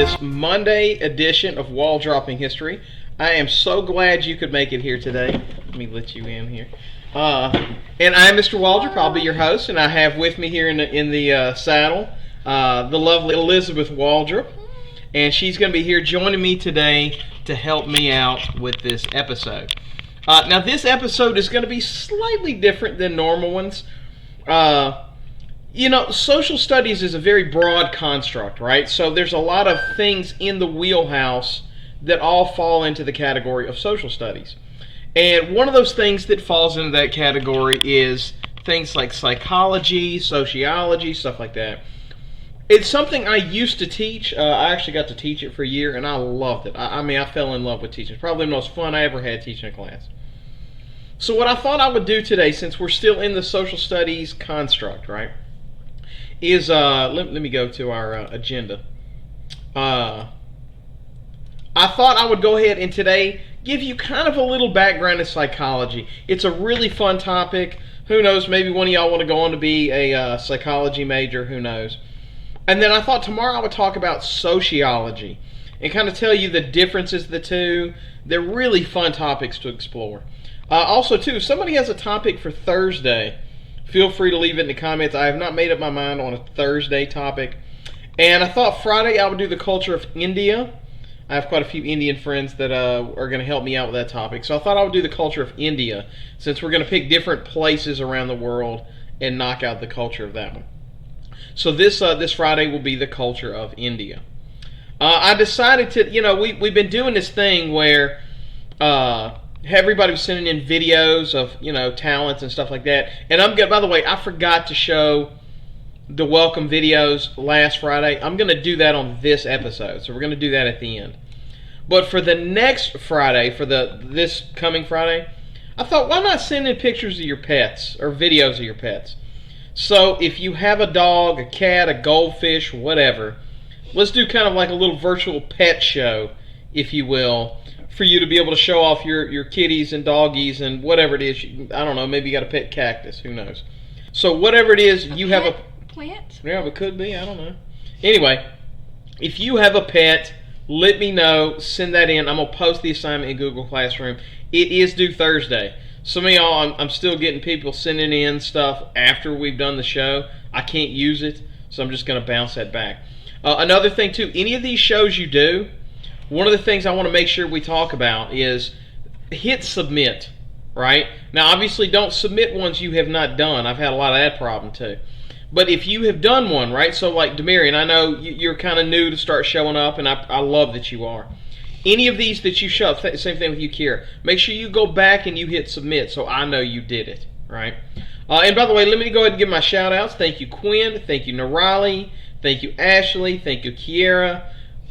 this Monday edition of Wall Dropping History. I am so glad you could make it here today. Let me let you in here. And I'm Mr. Waldrop. I'll be your host, and I have with me here in the saddle the lovely Elizabeth Waldrop, and she's going to be here joining me today to help me out with this episode. Now, this episode is going to be slightly different than normal ones. Social studies is a very broad construct, right? So there's a lot of things in the wheelhouse that all fall into the category of social studies. And one of those things that falls into that category is things like psychology, sociology, stuff like that. It's something I used to teach. I actually got to teach it for a year, and I loved it. I fell in love with teaching. It's probably the most fun I ever had teaching a class. So what I thought I would do today, since we're still in the social studies construct, right, is, let me go to our agenda. I thought I would go ahead and today give you kind of a little background in psychology. It's a really fun topic. Who knows, maybe one of y'all want to go on to be a psychology major, who knows. And then I thought tomorrow I would talk about sociology and kind of tell you the differences of the two. They're really fun topics to explore. Also, too, if somebody has a topic for Thursday, feel free to leave it in the comments. I have not made up my mind on a Thursday topic. And I thought Friday I would do the culture of India. I have quite a few Indian friends that are going to help me out with that topic. So I thought I would do the culture of India, since we're going to pick different places around the world and knock out the culture of that one. So this Friday will be the culture of India. I decided to, we've been doing this thing where everybody was sending in videos of, talents and stuff like that. And by the way, I forgot to show the welcome videos last Friday. I'm going to do that on this episode, so we're going to do that at the end. But for the next Friday, for this coming Friday, I thought, why not send in pictures of your pets or videos of your pets? So if you have a dog, a cat, a goldfish, whatever, let's do kind of like a little virtual pet show, if you will, for you to be able to show off your kitties and doggies and whatever it is. I don't know, maybe you got a pet cactus, who knows. So whatever it is, you have a plant? Yeah, it could be. I don't know. Anyway, if you have a pet, let me know. Send that in. I'm going to post the assignment in Google Classroom. It is due Thursday. Some of y'all, I'm still getting people sending in stuff after we've done the show. I can't use it, so I'm just going to bounce that back. Another thing, too, any of these shows you do, one of the things I want to make sure we talk about is hit submit, right? Now, obviously, don't submit ones you have not done. I've had a lot of that problem, too. But if you have done one, right, so like Demarion, I know you're kind of new to start showing up, and I love that you are. Any of these that you show, same thing with you, Kira, make sure you go back and you hit submit so I know you did it, right? And by the way, let me go ahead and give my shout-outs. Thank you, Quinn. Thank you, Narali. Thank you, Ashley. Thank you, Kiera.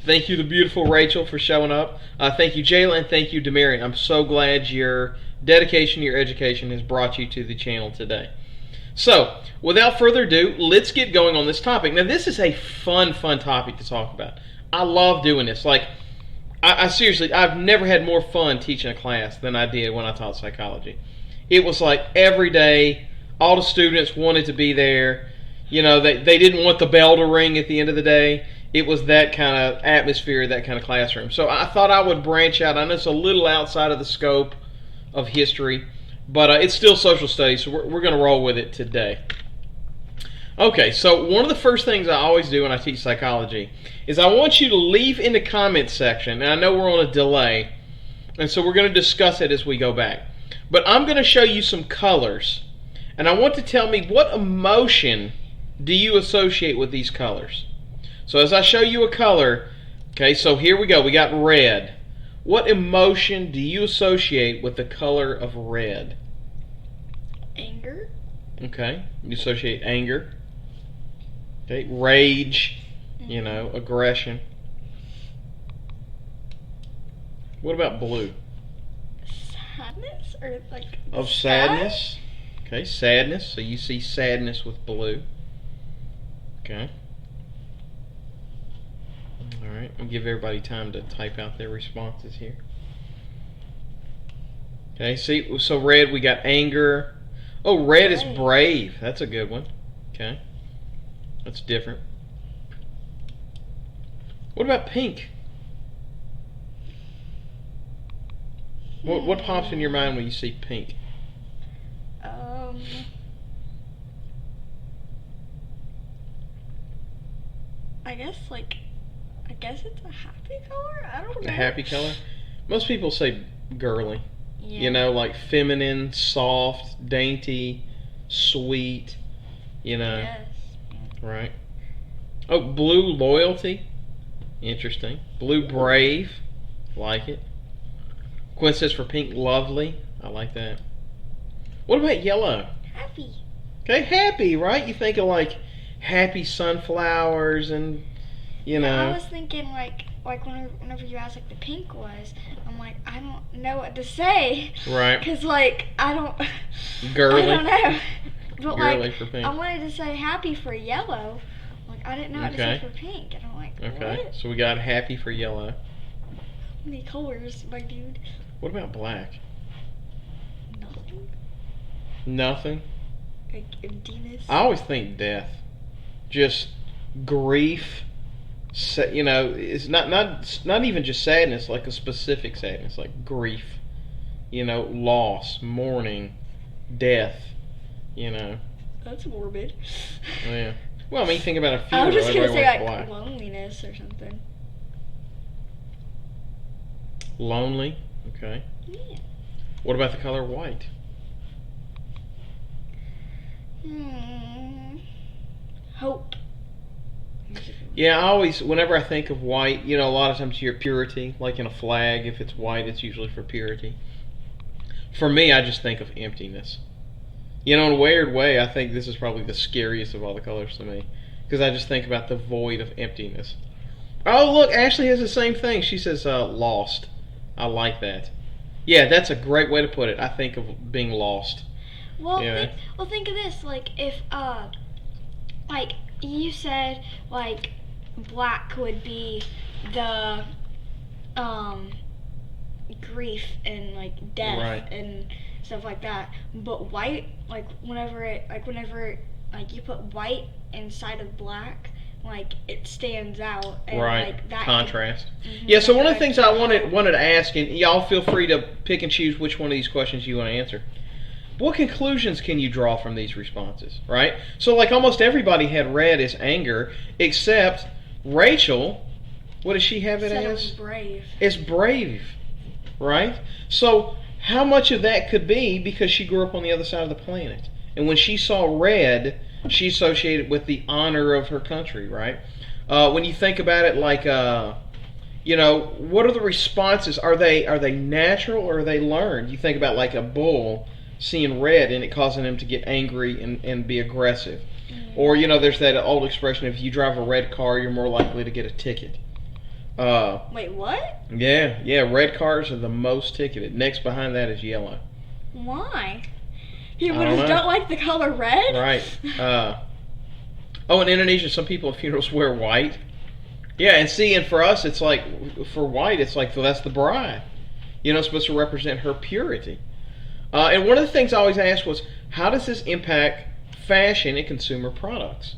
Thank you, the beautiful Rachel, for showing up. Thank you, Jayla, and thank you, Demarion. I'm so glad your dedication to your education has brought you to the channel today. So, without further ado, let's get going on this topic. Now, this is a fun topic to talk about. I love doing this. Like, I seriously, I've never had more fun teaching a class than I did when I taught psychology. It was like every day, all the students wanted to be there. They didn't want the bell to ring at the end of the day. It was that kind of atmosphere, that kind of classroom. So I thought I would branch out. I know it's a little outside of the scope of history, but it's still social studies, so we're going to roll with it today. Okay, so one of the first things I always do when I teach psychology is I want you to leave in the comments section, and I know we're on a delay, and so we're going to discuss it as we go back. But I'm going to show you some colors, and I want to tell me what emotion do you associate with these colors. So as I show you a color, okay, so here we go. We got red. What emotion do you associate with the color of red? Anger. Okay, you associate anger. Okay, rage, aggression. What about blue? Sadness, or like of sadness. Okay, sadness. So you see sadness with blue. Okay. All right, we'll give everybody time to type out their responses here. Okay, see, so red, we got anger. Oh, red is brave. That's a good one. Okay. That's different. What about pink? What pops in your mind when you see pink? I guess it's a happy color. I don't know. A happy color? Most people say girly. Yeah. You know, like feminine, soft, dainty, sweet. You know. Yes. Right. Oh, blue loyalty. Interesting. Blue brave. Like it. Quinn says for pink lovely. I like that. What about yellow? Happy. Okay, happy, right? You think of like happy sunflowers and you know. I was thinking like whenever you asked like the pink was, I'm like I don't know what to say. Right. Cause like I don't. Girly. I don't know. But Girly like for pink. I wanted to say happy for yellow. Like I didn't know what to say for pink, and I'm like, Okay, what? so we got happy for yellow. How many colors, my dude? What about black? Nothing. Nothing? Like emptiness. I always think death. Just grief. You know, it's not even just sadness, like a specific sadness, like grief. You know, loss, mourning, death. You know. That's morbid. Yeah. Well, I mean, think about a I funeral. was just gonna Everybody say wears like black. loneliness or something. Lonely. Okay. Yeah. What about the color white? Hope. Yeah, I always, whenever I think of white, you know, a lot of times you hear purity, like in a flag. If it's white, it's usually for purity. For me, I just think of emptiness. You know, in a weird way, I think this is probably the scariest of all the colors to me. Because I just think about the void of emptiness. Oh, look, Ashley has the same thing. She says, lost. I like that. Yeah, that's a great way to put it. I think of being lost. Well, Yeah. think of this. Like, if, like, you said, like, black would be the, grief and, like, death Right. and stuff like that. But white, whenever you put white inside of black, like, it stands out. And, Right. like, that Contrast. Yeah, so one of the things I wanted to ask, and y'all feel free to pick and choose which one of these questions you want to answer. What conclusions can you draw from these responses, right? So like almost everybody had red as anger, except Rachel, what does she have it said as? it was brave. It's brave, right? So how much of that could be because she grew up on the other side of the planet? And when she saw red, she associated with the honor of her country, right? When you think about it like, you know, what are the responses? Are they natural or are they learned? You think about like a bull seeing red and it causing him to get angry and be aggressive. Or, you know, there's that old expression, if you drive a red car, you're more likely to get a ticket. Wait, what? Yeah, red cars are the most ticketed. Next behind that is yellow. Why? People I don't just know. don't like the color red? Right. Oh, in Indonesia, some people at funerals wear white. Yeah, and for us, it's like, for white, it's like, well, that's the bride. You know, it's supposed to represent her purity. And one of the things I always asked was, how does this impact fashion and consumer products?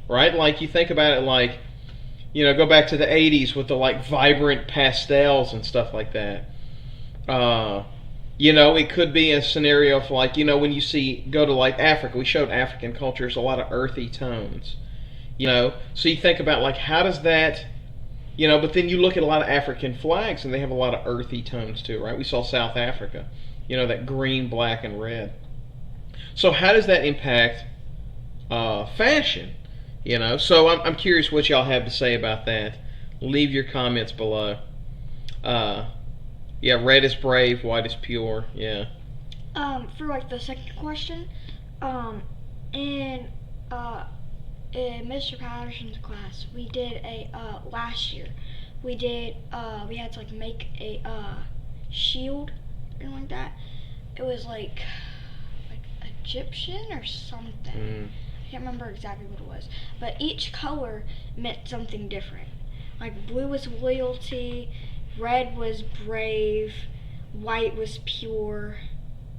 Right? Like, you think about it like, you know, go back to the 80s with the, like, vibrant pastels and stuff like that. You know, it could be a scenario of, like, you know, when you go to, like, Africa. We showed African cultures a lot of earthy tones. You know? So you think about, like, how does that... You know, but then you look at a lot of African flags, and they have a lot of earthy tones, too, right? We saw South Africa. You know, that green, black, and red. So how does that impact fashion? You know, so I'm curious what y'all have to say about that. Leave your comments below. Yeah, red is brave, white is pure. Yeah. For like the second question, in Mr. Patterson's class, we did last year. We had to like make a shield or something like that. It was like Egyptian or something. I can't remember exactly what it was. But each color meant something different. Like blue was loyalty, red was brave, white was pure,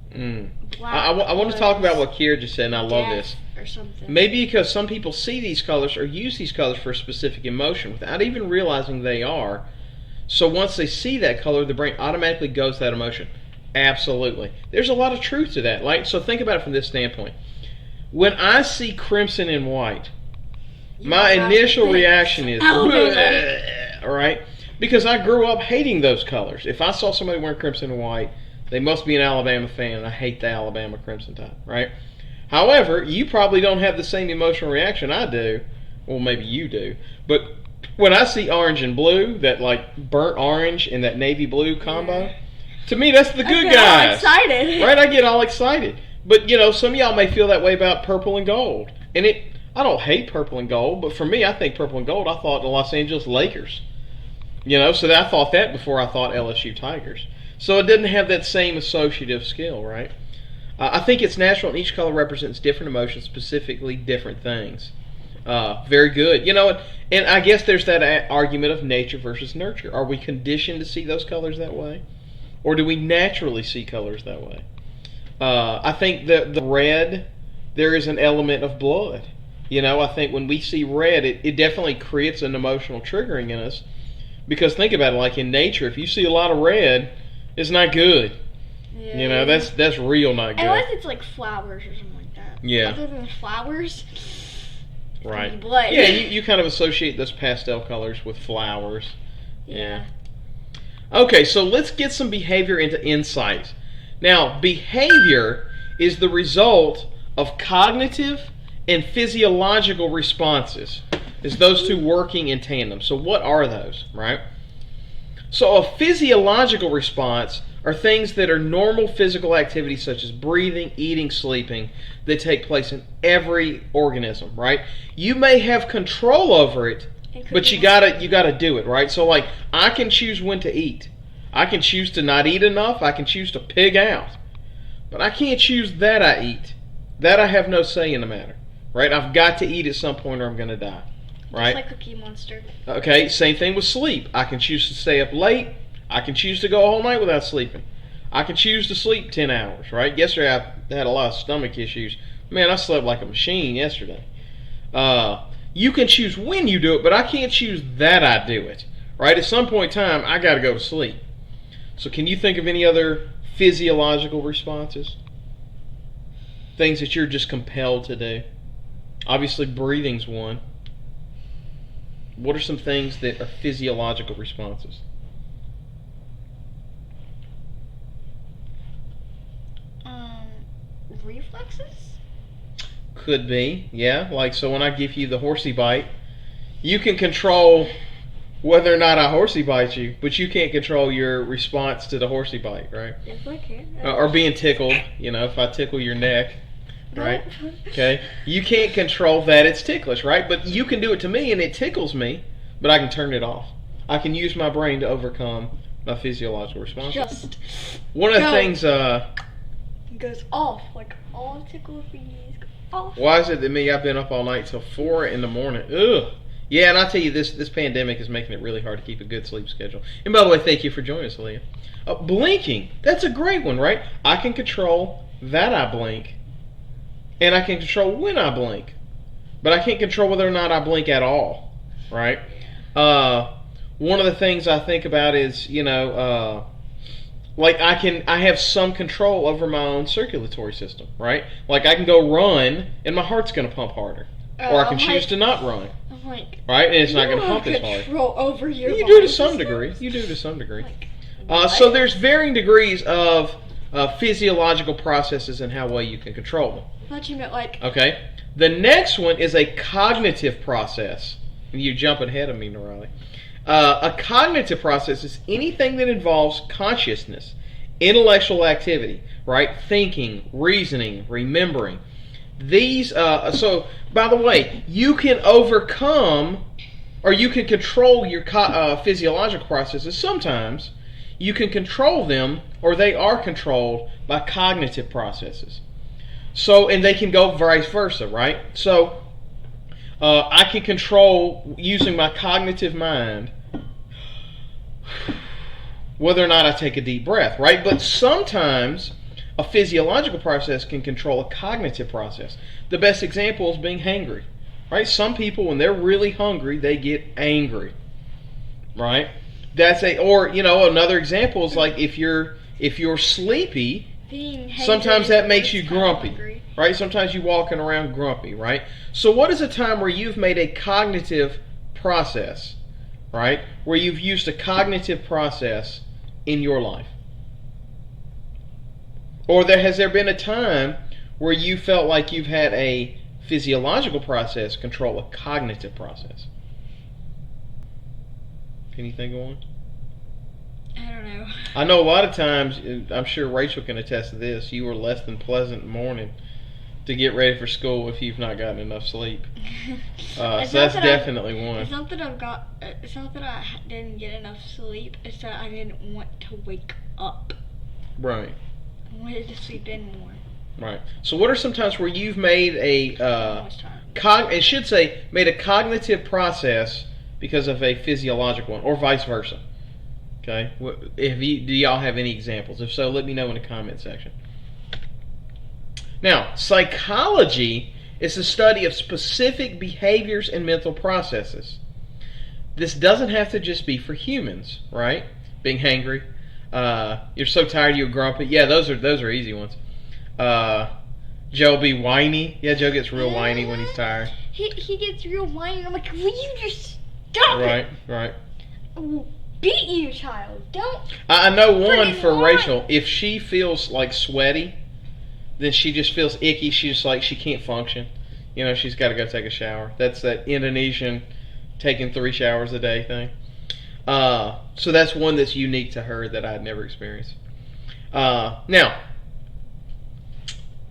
black I want to talk about what Kiera just said, and I love death. this. or something. Maybe because some people see these colors or use these colors for a specific emotion without even realizing they are. So once they see that color, the brain automatically goes to that emotion. Absolutely. There's a lot of truth to that. So think about it from this standpoint. When I see crimson and white, my initial reaction is, right? Because I grew up hating those colors. If I saw somebody wearing crimson and white, they must be an Alabama fan, and I hate the Alabama crimson tide, right? However, you probably don't have the same emotional reaction I do. Well, maybe you do. But when I see orange and blue, that like burnt orange and that navy blue combo, to me that's the good guys. I get all excited. Right, I get all excited. But some of y'all may feel that way about purple and gold. And I don't hate purple and gold, but for me, I think purple and gold, I thought the Los Angeles Lakers. So I thought that before I thought LSU Tigers. So it didn't have that same associative skill, right? I think it's natural, and each color represents different emotions, specifically different things. Very good. And I guess there's that argument of nature versus nurture. Are we conditioned to see those colors that way? Or do we naturally see colors that way? I think that the red, there is an element of blood. I think when we see red, it definitely creates an emotional triggering in us. Because think about it, like in nature, if you see a lot of red, it's not good. Yeah. That's real not good. Unless it's like flowers or something like that. Yeah. Other than flowers, right. Blood. Yeah, you kind of associate those pastel colors with flowers. Yeah. Okay, so let's get some behavior into insight. Now, behavior is the result of cognitive and physiological responses. It's those two working in tandem. So what are those, right? So a physiological response are things that are normal physical activities such as breathing, eating, sleeping that take place in every organism, right? You may have control over it, but you gotta do it, right? So like I can choose when to eat. I can choose to not eat enough. I can choose to pig out. But I can't choose that I eat. That I have no say in the matter, right? I've got to eat at some point or I'm going to die, right? Just like Cookie Monster. Okay, same thing with sleep. I can choose to stay up late. I can choose to go a whole night without sleeping. I can choose to sleep 10 hours, right? Yesterday I had a lot of stomach issues. Man, I slept like a machine yesterday. You can choose when you do it, but I can't choose that I do it, right? At some point in time, I got to go to sleep. So can you think of any other physiological responses? Things that you're just compelled to do? Obviously, breathing's one. What are some things that are physiological responses? Reflexes? Could be, yeah. Like, so when I give you the horsey bite, you can control whether or not a horsey bites you, but you can't control your response to the horsey bite, right? Yes, I can. Or being tickled, if I tickle your neck, right? Okay. You can't control that it's ticklish, right? But you can do it to me and it tickles me, but I can turn it off. I can use my brain to overcome my physiological response. Just one of the things it goes off, like all tickle thingies go off. Why is it that me, I've been up all night till 4 in the morning? Ugh. Yeah, and I'll tell you, this pandemic is making it really hard to keep a good sleep schedule. And by the way, thank you for joining us, Leah. Blinking, that's a great one, right? I can control that I blink, and I can control when I blink. But I can't control whether or not I blink at all, right? One of the things I think about is, like I have some control over my own circulatory system, right? Like I can go run, and my heart's going to pump harder. Or I can choose to not run. I'm like, right? And it's not going to pump as hard. Control over your You do to some degree. You do to some degree. So there's varying degrees of physiological processes and how well you can control them. I thought you meant like... Okay. The next one is a cognitive process. You're jumping ahead of me, Norali. A cognitive process is anything that involves consciousness, intellectual activity, right? Thinking, reasoning, remembering. These, so, by the way, you can overcome, or you can control your physiological processes. Sometimes you can control them, or they are controlled by cognitive processes. So, and they can go vice versa, right? So, I can control, using my cognitive mind, whether or not I take a deep breath, right? But sometimes A physiological process can control a cognitive process. The best example is being hangry, right? Some people, when they're really hungry, they get angry, right? Another example is like if you're sleepy, sometimes that makes you grumpy, right? Sometimes you're walking around grumpy, right? So what is a time where you've made a cognitive process, right? Where you've used a cognitive process in your life? Or has there been a time where you felt like you've had a physiological process control a cognitive process? Anything going? I don't know. I know a lot of times, I'm sure Rachel can attest to this, you were less than pleasant in the morning to get ready for school if you've not gotten enough sleep. So that's definitely one. It's not that I didn't get enough sleep. It's that I didn't want to wake up. Right. I wanted to sleep in more. Right. So what are some times where you've made made a cognitive process because of a physiological one, or vice versa? Okay. Do y'all have any examples? If so, let me know in the comment section. Now, psychology is the study of specific behaviors and mental processes. This doesn't have to just be for humans, right? Being hangry. You're so tired you're grumpy. Yeah, those are easy ones. Joe be whiny. Yeah, Joe gets real whiny when he's tired. He gets real whiny. I'm like, will you just stop it? Right. I will beat you, child. Don't. I know one for Rachel. If she feels like sweaty, then she just feels icky. She's like she can't function. She's got to go take a shower. That's that Indonesian taking 3 showers a day thing. So that's one that's unique to her that I had never experienced. Now,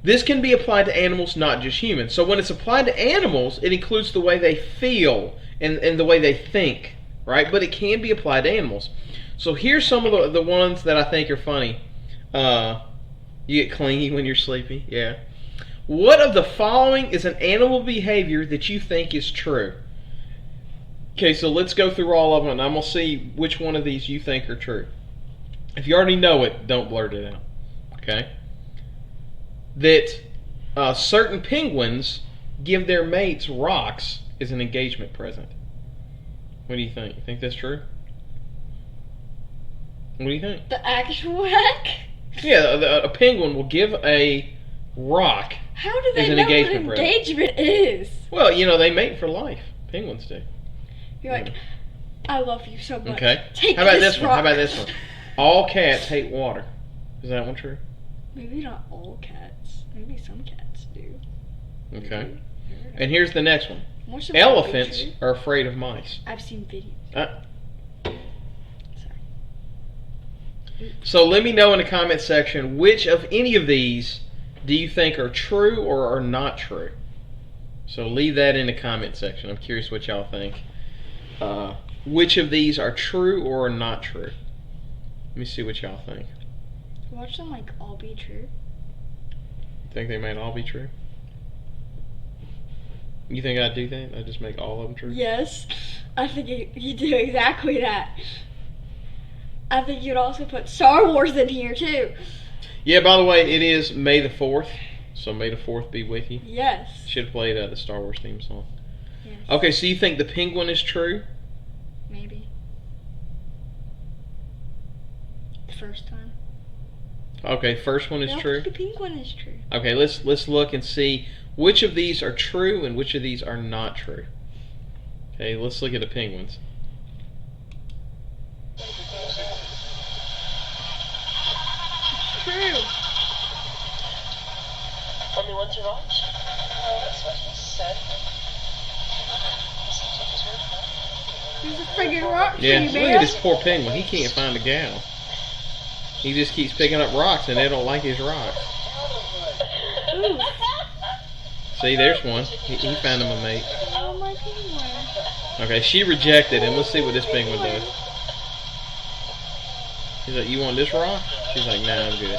this can be applied to animals, not just humans. So when it's applied to animals, it includes the way they feel and the way they think, right? But it can be applied to animals. So here's some of the ones that I think are funny. You get clingy when you're sleepy. Yeah. What of the following is an animal behavior that you think is true? Okay, so let's go through all of them, and I'm going to see which one of these you think are true. If you already know it, don't blurt it out. Okay? That certain penguins give their mates rocks as an engagement present. What do you think? You think that's true? What do you think? The actual heck? Yeah, a penguin will give a rock How do they as an know what engagement engagement is? Well, they mate for life. Penguins do. You're like, I love you so much. Okay. Take How about this this one? rock. How about this one? All cats hate water. Is that one true? Maybe not all cats. Maybe some cats do. Okay. And here's the next one. Most of Elephants are afraid of mice. I've seen videos. Sorry. So let me know in the comment section which of any of these do you think are true or are not true. So leave that in the comment section. I'm curious what y'all think. Which of these are true or are not true? Let me see what y'all think. Watch them all be true. Think they might all be true? You think I'd do that? I'd just make all of them true? Yes. I think you do exactly that. I think you'd also put Star Wars in here too. Yeah, by the way, it is May the 4th. So May the 4th be with you. Yes. Should have played the Star Wars theme song. Yes. Okay, so you think the penguin is true? Maybe. The first time. Okay, first one is true. The penguin is true. Okay, let's look and see which of these are true and which of these are not true. Okay, let's look at the penguins. True. Only one to watch? Oh, that's what he said. There's a friggin' rock tree, Yeah, man. look at this poor penguin. He can't find a gal. He just keeps picking up rocks and they don't like his rocks. Ooh. See, there's one. He found him a mate. Oh, my penguin. Okay, she rejected him. Let's see what this penguin does. He's like, you want this rock? She's like, nah, I'm good.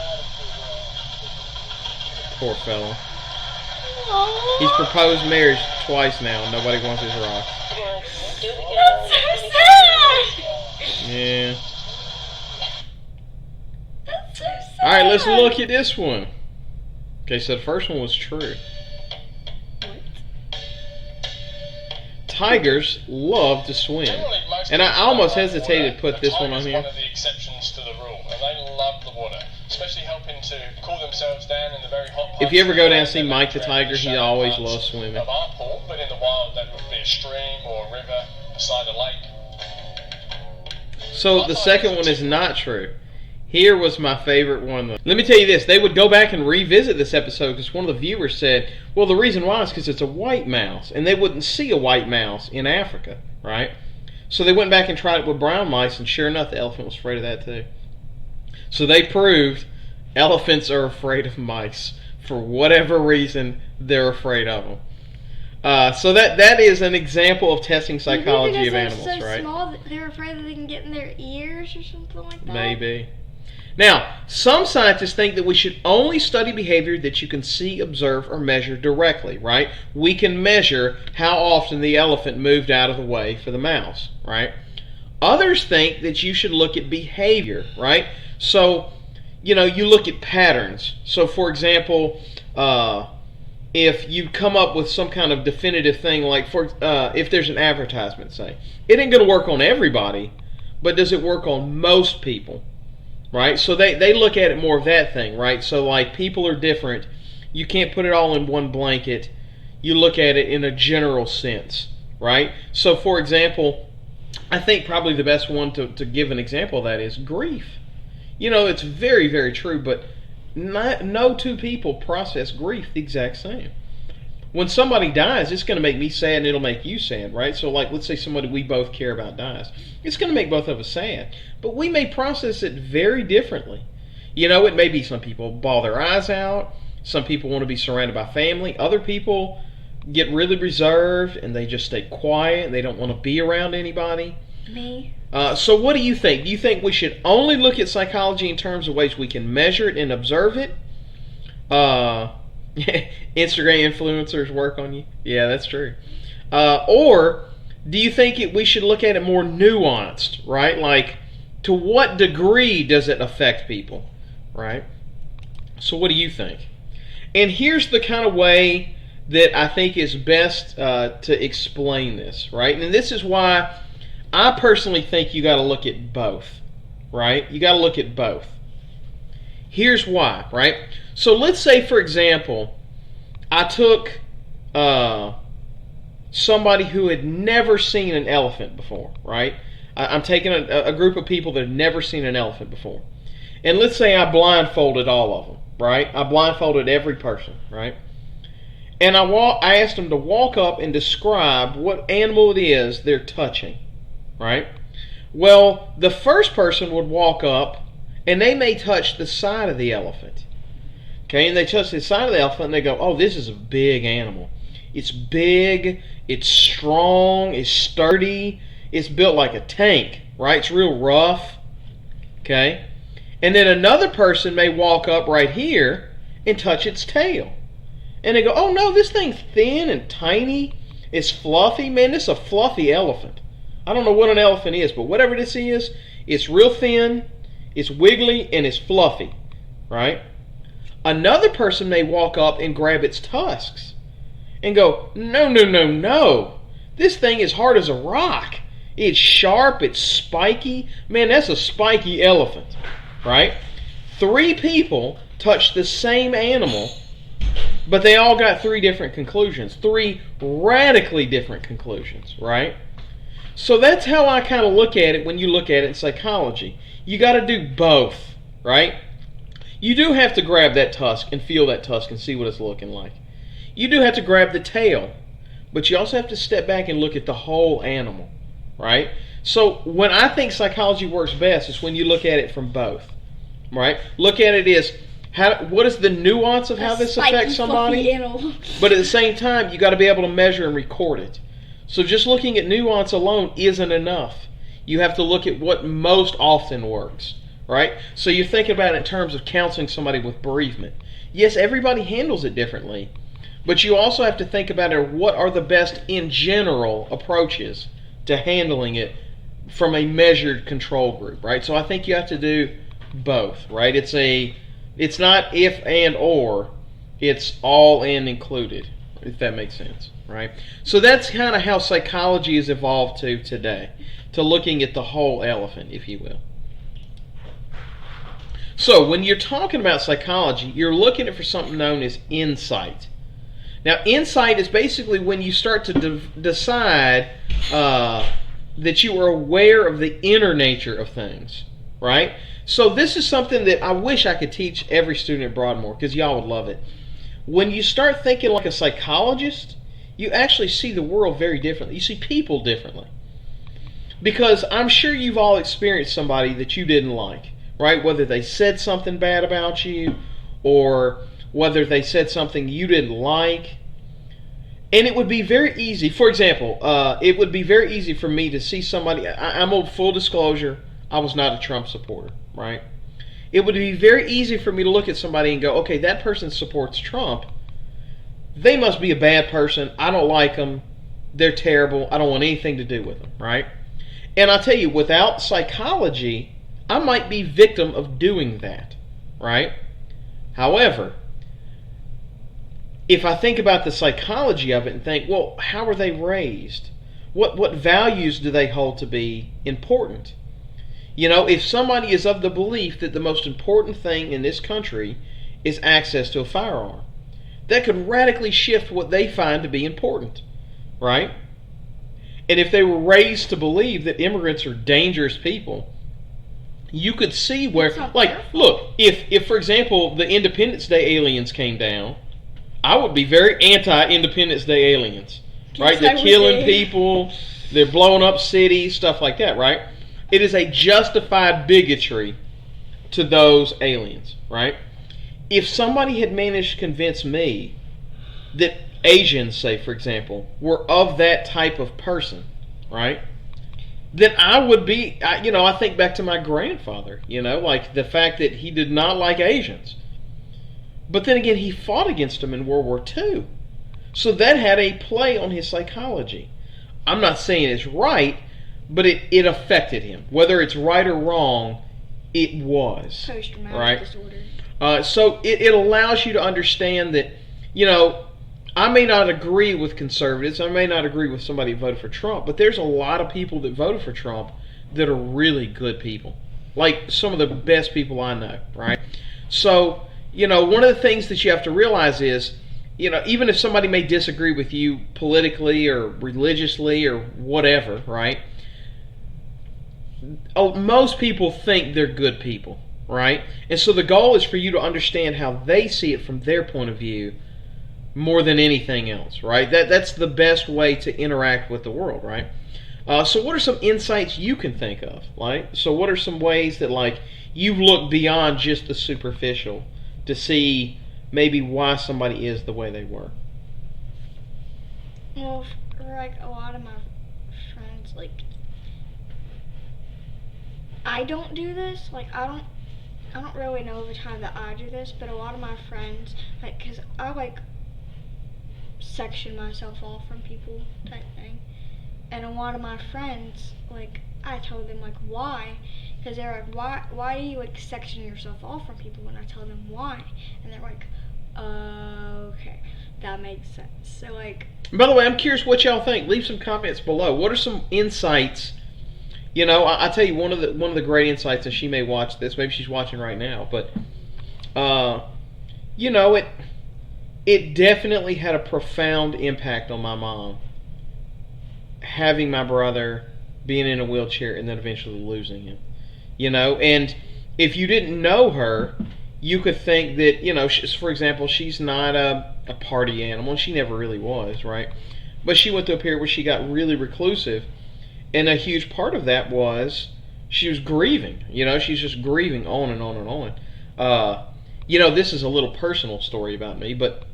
Poor fellow. Aww. He's proposed marriage twice now. Nobody wants his rocks. That's so sad. Yeah. That's so sad. Alright, let's look at this one. Okay, so the first one was true. Tigers love to swim. And I almost hesitated to put this one on here. One of the exceptions to the rule, and they love the water, especially helping to cool themselves down in the very hot parts. If you ever go down and see Mike the Tiger, he always loves swimming. Of our pool, but in the wild, that would be a stream or a river beside a lake. So the second one is not true. Here was my favorite one. Let me tell you this. They would go back and revisit this episode because one of the viewers said, well, the reason why is because it's a white mouse. And they wouldn't see a white mouse in Africa, right? So they went back and tried it with brown mice, and sure enough, the elephant was afraid of that too. So they proved elephants are afraid of mice. For whatever reason, they're afraid of them. So that is an example of testing psychology of animals, they're so right? small that they're afraid that they can get in their ears or something like that. Maybe. Now, some scientists think that we should only study behavior that you can see, observe, or measure directly, right? We can measure how often the elephant moved out of the way for the mouse, right? Others think that you should look at behavior, right? So, you look at patterns. So, for example, if you come up with some kind of definitive thing, like if there's an advertisement, say, it ain't going to work on everybody, but does it work on most people? Right? So they look at it more of that thing, right? So like people are different. You can't put it all in one blanket. You look at it in a general sense, right? So for example, I think probably the best one to give an example of that is grief. It's very, very true, but no two people process grief the exact same. When somebody dies, it's going to make me sad and it'll make you sad, right? So like, let's say somebody we both care about dies. It's going to make both of us sad. But we may process it very differently. It may be some people bawl their eyes out. Some people want to be surrounded by family. Other people get really reserved and they just stay quiet and they don't want to be around anybody. Me. So what do you think? Do you think we should only look at psychology in terms of ways we can measure it and observe it? Instagram influencers work on you. Yeah, that's true. Or do you think we should look at it more nuanced, right? Like, to what degree does it affect people, right? So what do you think? And here's the kind of way that I think is best to explain this, right? And this is why I personally think you got to look at both, right? You got to look at both. Here's why, right? So let's say, for example, I took somebody who had never seen an elephant before, right? I'm taking a group of people that have never seen an elephant before. And let's say I blindfolded all of them, right? I blindfolded every person, right? And I asked them to walk up and describe what animal it is they're touching, right? Well, the first person would walk up and they may touch the side of the elephant. Okay, and they touch the side of the elephant and they go, oh, this is a big animal. It's big, it's strong, it's sturdy, it's built like a tank, right? It's real rough. Okay? And then another person may walk up right here and touch its tail. And they go, oh no, this thing's thin and tiny. It's fluffy. Man, this is a fluffy elephant. I don't know what an elephant is, but whatever this is, it's real thin, it's wiggly, and it's fluffy. Right? Another person may walk up and grab its tusks and go, no, no, no, no. This thing is hard as a rock. It's sharp, it's spiky. Man, that's a spiky elephant. Right? 3 people touched the same animal, but they all got 3 different conclusions. 3 radically different conclusions, right? So that's how I kind of look at it when you look at it in psychology. You got to do both, right? You do have to grab that tusk and feel that tusk and see what it's looking like. You do have to grab the tail, but you also have to step back and look at the whole animal, right? So when I think psychology works best is when you look at it from both, right? Look at it as what is the nuance of how this affects somebody, but at the same time you got to be able to measure and record it. So just looking at nuance alone isn't enough. You have to look at what most often works, right? So you think about it in terms of counseling somebody with bereavement. Yes, everybody handles it differently, but you also have to think about it, what are the best in general approaches to handling it from a measured control group, right? So I think you have to do both, right? It's a It's not if and or. It's all and included, if that makes sense, right? So that's kind of how psychology has evolved to today, to looking at the whole elephant, if you will. So when you're talking about psychology, you're looking at for something known as insight. Now, insight is basically when you start to decide that you are aware of the inner nature of things, right? So this is something that I wish I could teach every student at Broadmoor, because y'all would love it. When you start thinking like a psychologist, you actually see the world very differently. You see people differently. Because I'm sure you've all experienced somebody that you didn't like, right? Whether they said something bad about you, or whether they said something you didn't like. And it would be very easy, for example, it would be very easy for me to see somebody, I'm on full disclosure, I was not a Trump supporter, right? It would be very easy for me to look at somebody and go, okay, that person supports Trump. They must be a bad person. I don't like them. They're terrible. I don't want anything to do with them, right? And I'll tell you, without psychology, I might be victim of doing that, right? However, if I think about the psychology of it and think, well, how are they raised? What values do they hold to be important? You know, if somebody is of the belief that the most important thing in this country is access to a firearm, that could radically shift what they find to be important, right? And if they were raised to believe that immigrants are dangerous people, you could see where, like, look, if for example, the Independence Day aliens came down, I would be very anti-Independence Day aliens, right? They're killing people, they're blowing up cities, stuff like that, right? It is a justified bigotry to those aliens, right? If somebody had managed to convince me that Asians, say for example, were of that type of person, right? Then I would be, I think back to my grandfather, like the fact that he did not like Asians. But then again, he fought against them in World War II. So that had a play on his psychology. I'm not saying it's right, but it affected him. Whether it's right or wrong, it was. Post-traumatic disorder. So it allows you to understand that, I may not agree with conservatives. I may not agree with somebody who voted for Trump, but there's a lot of people that voted for Trump that are really good people. Like some of the best people I know, right? So, one of the things that you have to realize is, even if somebody may disagree with you politically or religiously or whatever, right? Most people think they're good people, right? And so the goal is for you to understand how they see it from their point of view more than anything else, right? That's the best way to interact with the world, right? So what are some insights you can think of, right? So what are some ways that, like, you've looked beyond just the superficial to see maybe why somebody is the way they were? Well, like a lot of my friends, like, I don't do this. Like, I don't really know the time that I do this, but a lot of my friends, like, because I, like, section myself off from people type thing. And a lot of my friends, like, I told them, like, why? Because they're like, why do you, like, section yourself off from people? When I tell them why. And they're like, okay, that makes sense. So, like... By the way, I'm curious what y'all think. Leave some comments below. What are some insights? I tell you, one of the great insights, and she may watch this, maybe she's watching right now, but, it definitely had a profound impact on my mom, having my brother, being in a wheelchair, and then eventually losing him. And if you didn't know her, you could think that, for example, she's not a party animal. She never really was, right? But she went through a period where she got really reclusive, and a huge part of that was she was grieving. She's just grieving on and on and on. This is a little personal story about me, but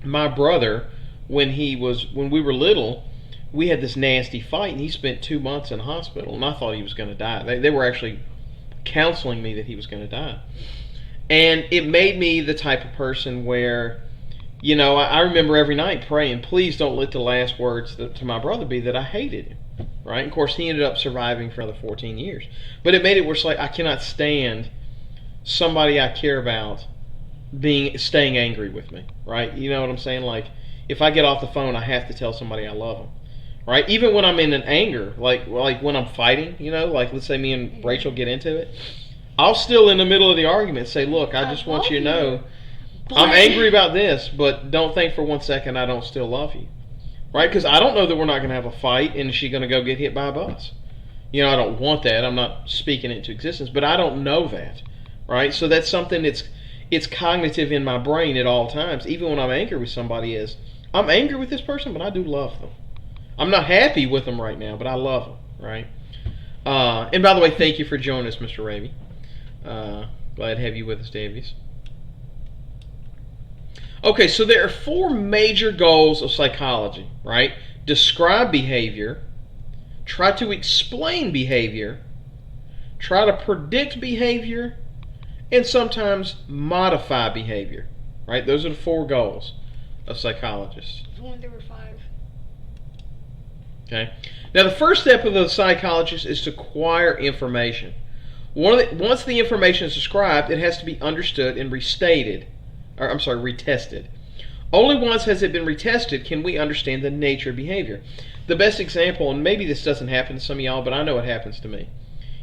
my brother, when we were little, we had this nasty fight, and he spent 2 months in hospital, and I thought he was going to die. They were actually counseling me that he was going to die. And it made me the type of person where, I remember every night praying, please don't let the last words to my brother be that I hated him, right? Of course, he ended up surviving for another 14 years. But it made it where it's like, I cannot stand somebody I care about staying angry with me, right? You know what I'm saying? Like, if I get off the phone, I have to tell somebody I love them, right? Even when I'm in an anger, like when I'm fighting, like let's say me and Rachel get into it, I'll still in the middle of the argument say, look, I just want you to know I'm angry about this, but don't think for 1 second I don't still love you, right? Because I don't know that we're not going to have a fight and she's going to go get hit by a bus. I don't want that. I'm not speaking it into existence, but I don't know that, right? So that's something it's cognitive in my brain at all times, even when I'm angry with somebody. I'm angry with this person, but I do love them. I'm not happy with them right now, but I love them, right? And by the way, thank you for joining us, Mr. Raby. Glad to have you with us, Davies. Okay, so there are 4 major goals of psychology, right? Describe behavior, try to explain behavior, try to predict behavior, and sometimes modify behavior, right? Those are the 4 goals of psychologists. I wonder there were 5. Okay. Now, the first step of the psychologist is to acquire information. Once the information is described, it has to be understood and retested. Only once has it been retested can we understand the nature of behavior. The best example, and maybe this doesn't happen to some of y'all, but I know it happens to me.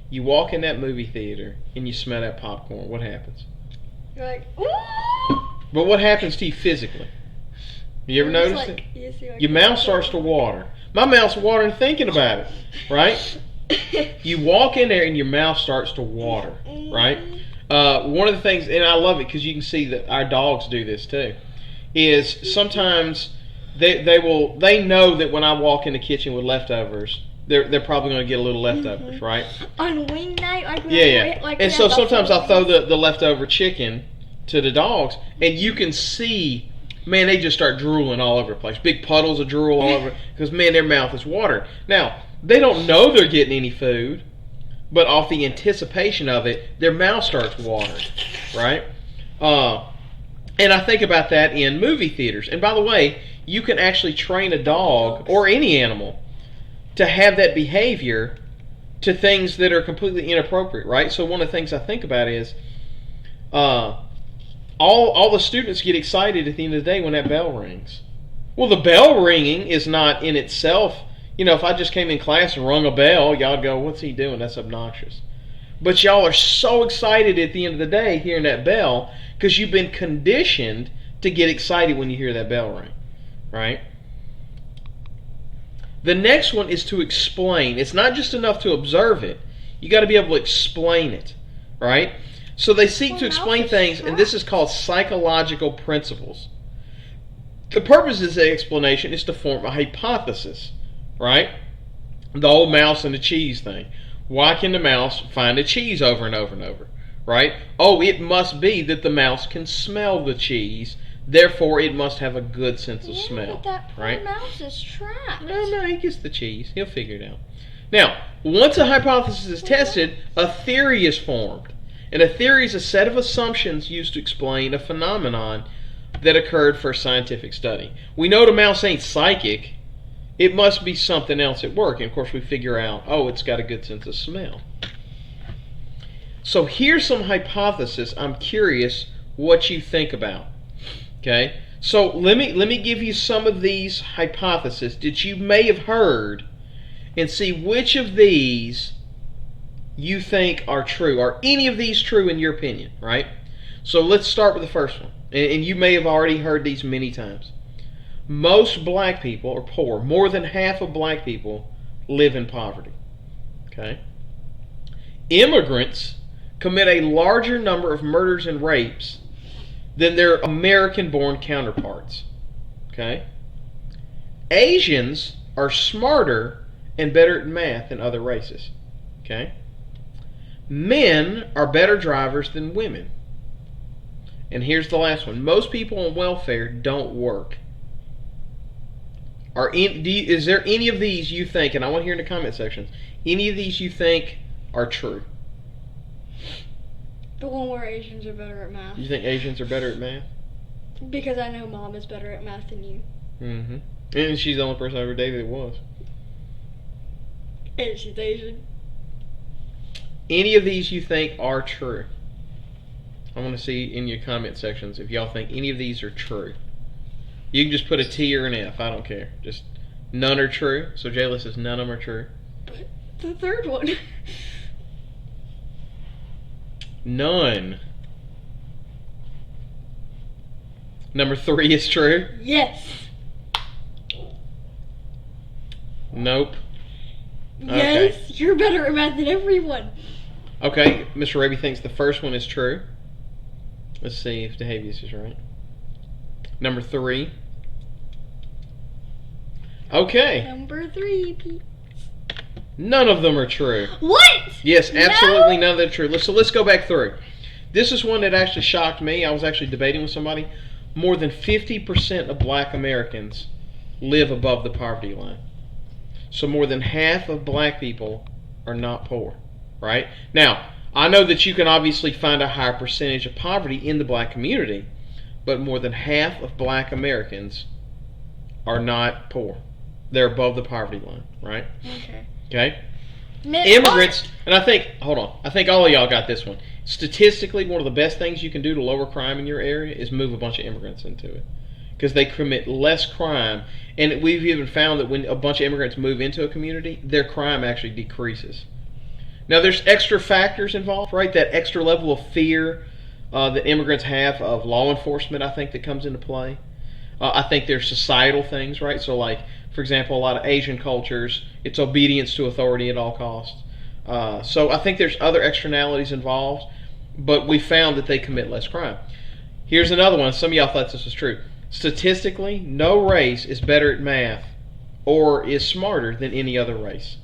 You walk in that movie theater and you smell that popcorn. What happens? You're like, ooh! But what happens to you physically? You ever notice it? Your mouth starts to water. My mouth's watering thinking about it, right? You walk in there and your mouth starts to water, right? One of the things, and I love it because you can see that our dogs do this too, is sometimes they know that when I walk in the kitchen with leftovers, they're probably going to get a little leftovers, right? On wing night, and so sometimes I'll throw the leftover chicken to the dogs, and you can see, man, they just start drooling all over the place. Big puddles of drool all over, because, man, their mouth is watering. Now, they don't know they're getting any food, but off the anticipation of it, their mouth starts watering, right? And I think about that in movie theaters. And by the way, you can actually train a dog or any animal to have that behavior to things that are completely inappropriate, right? So one of the things I think about is all the students get excited at the end of the day when that bell rings. Well, the bell ringing is not in itself, if I just came in class and rung a bell, y'all would go, what's he doing? That's obnoxious. But y'all are so excited at the end of the day hearing that bell because you've been conditioned to get excited when you hear that bell ring, right? The next one is to explain. It's not just enough to observe it. You got to be able to explain it, right? So they seek to explain things, and this is called psychological principles. The purpose of this explanation is to form a hypothesis, right? The old mouse and the cheese thing. Why can the mouse find the cheese over and over and over, right? Oh, it must be that the mouse can smell the cheese, therefore it must have a good sense of smell, but that poor right? mouse is trapped. No, he gets the cheese. He'll figure it out. Now, once a hypothesis is tested, a theory is formed. And a theory is a set of assumptions used to explain a phenomenon that occurred for scientific study. We know the mouse ain't psychic. It must be something else at work. And of course we figure out, oh, it's got a good sense of smell. So here's some hypothesis I'm curious what you think about. Okay? So let me give you some of these hypotheses that you may have heard and see which of these you think are true. Are any of these true in your opinion, right? So let's start with the first one. And you may have already heard these many times. Most black people are poor. More than half of black people live in poverty. Okay? Immigrants commit a larger number of murders and rapes than their American-born counterparts. Okay? Asians are smarter and better at math than other races. Okay? Men are better drivers than women. And here's the last one. Most people on welfare don't work. Is there any of these you think, and I want to hear in the comment sections, any of these you think are true? The one where Asians are better at math. You think Asians are better at math? Because I know Mom is better at math than you. Mm-hmm. And she's the only person I ever dated that was. And she's Asian. Any of these you think are true? I want to see in your comment sections if y'all think any of these are true. You can just put a T or an F. I don't care. Just none are true. So Jayla says none of them are true. But the third one. None. Number 3 is true. Yes. Nope. Yes, Okay. you're better at math than everyone. Okay, Mr. Raby thinks the first one is true. Let's see if DeHavius is right. Number 3. Okay. Number 3, Pete. None of them are true. What? Yes, No? absolutely none of them are true. So let's go back through. This is one that actually shocked me. I was actually debating with somebody. More than 50% of black Americans live above the poverty line. So more than half of black people are not poor, right? Now, I know that you can obviously find a higher percentage of poverty in the black community, but more than half of black Americans are not poor. They're above the poverty line, right? Okay. Okay? Immigrants, and I think all of y'all got this one. Statistically, one of the best things you can do to lower crime in your area is move a bunch of immigrants into it. Because they commit less crime. And we've even found that when a bunch of immigrants move into a community, their crime actually decreases. Now, there's extra factors involved, right? That extra level of fear that immigrants have of law enforcement, I think, that comes into play. I think there's societal things, right? So, like, for example, a lot of Asian cultures, it's obedience to authority at all costs. So I think there's other externalities involved, but we found that they commit less crime. Here's another one. Some of y'all thought this was true. Statistically, no race is better at math or is smarter than any other race.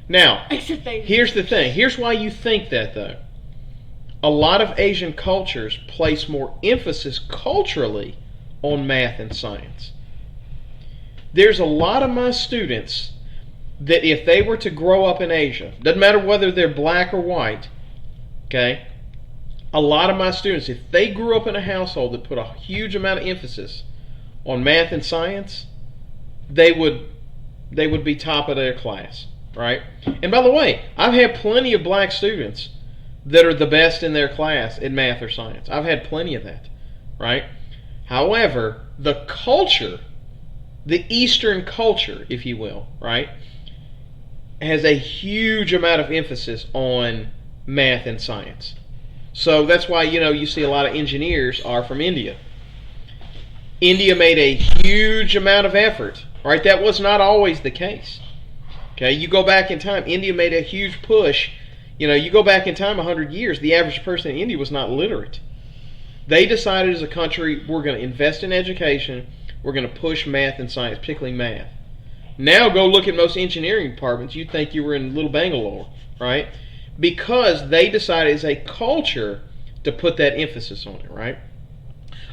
Now, here's the thing. Here's why you think that, though. A lot of Asian cultures place more emphasis culturally on math and science. There's a lot of my students that if they were to grow up in Asia, doesn't matter whether they're black or white, okay? A lot of my students, if they grew up in a household that put a huge amount of emphasis on math and science, they would be top of their class, right? And by the way, I've had plenty of black students that are the best in their class in math or science. I've had plenty of that, right? However, the culture, the Eastern culture, if you will, right, has a huge amount of emphasis on math and science. So that's why, you see a lot of engineers are from India. India made a huge amount of effort, right? That was not always the case. Okay, you go back in time, India made a huge push. You go back in time 100 years, the average person in India was not literate. They decided as a country, we're going to invest in education, we're going to push math and science, particularly math. Now go look at most engineering departments, you'd think you were in Little Bangalore, right? Because they decided as a culture to put that emphasis on it, right?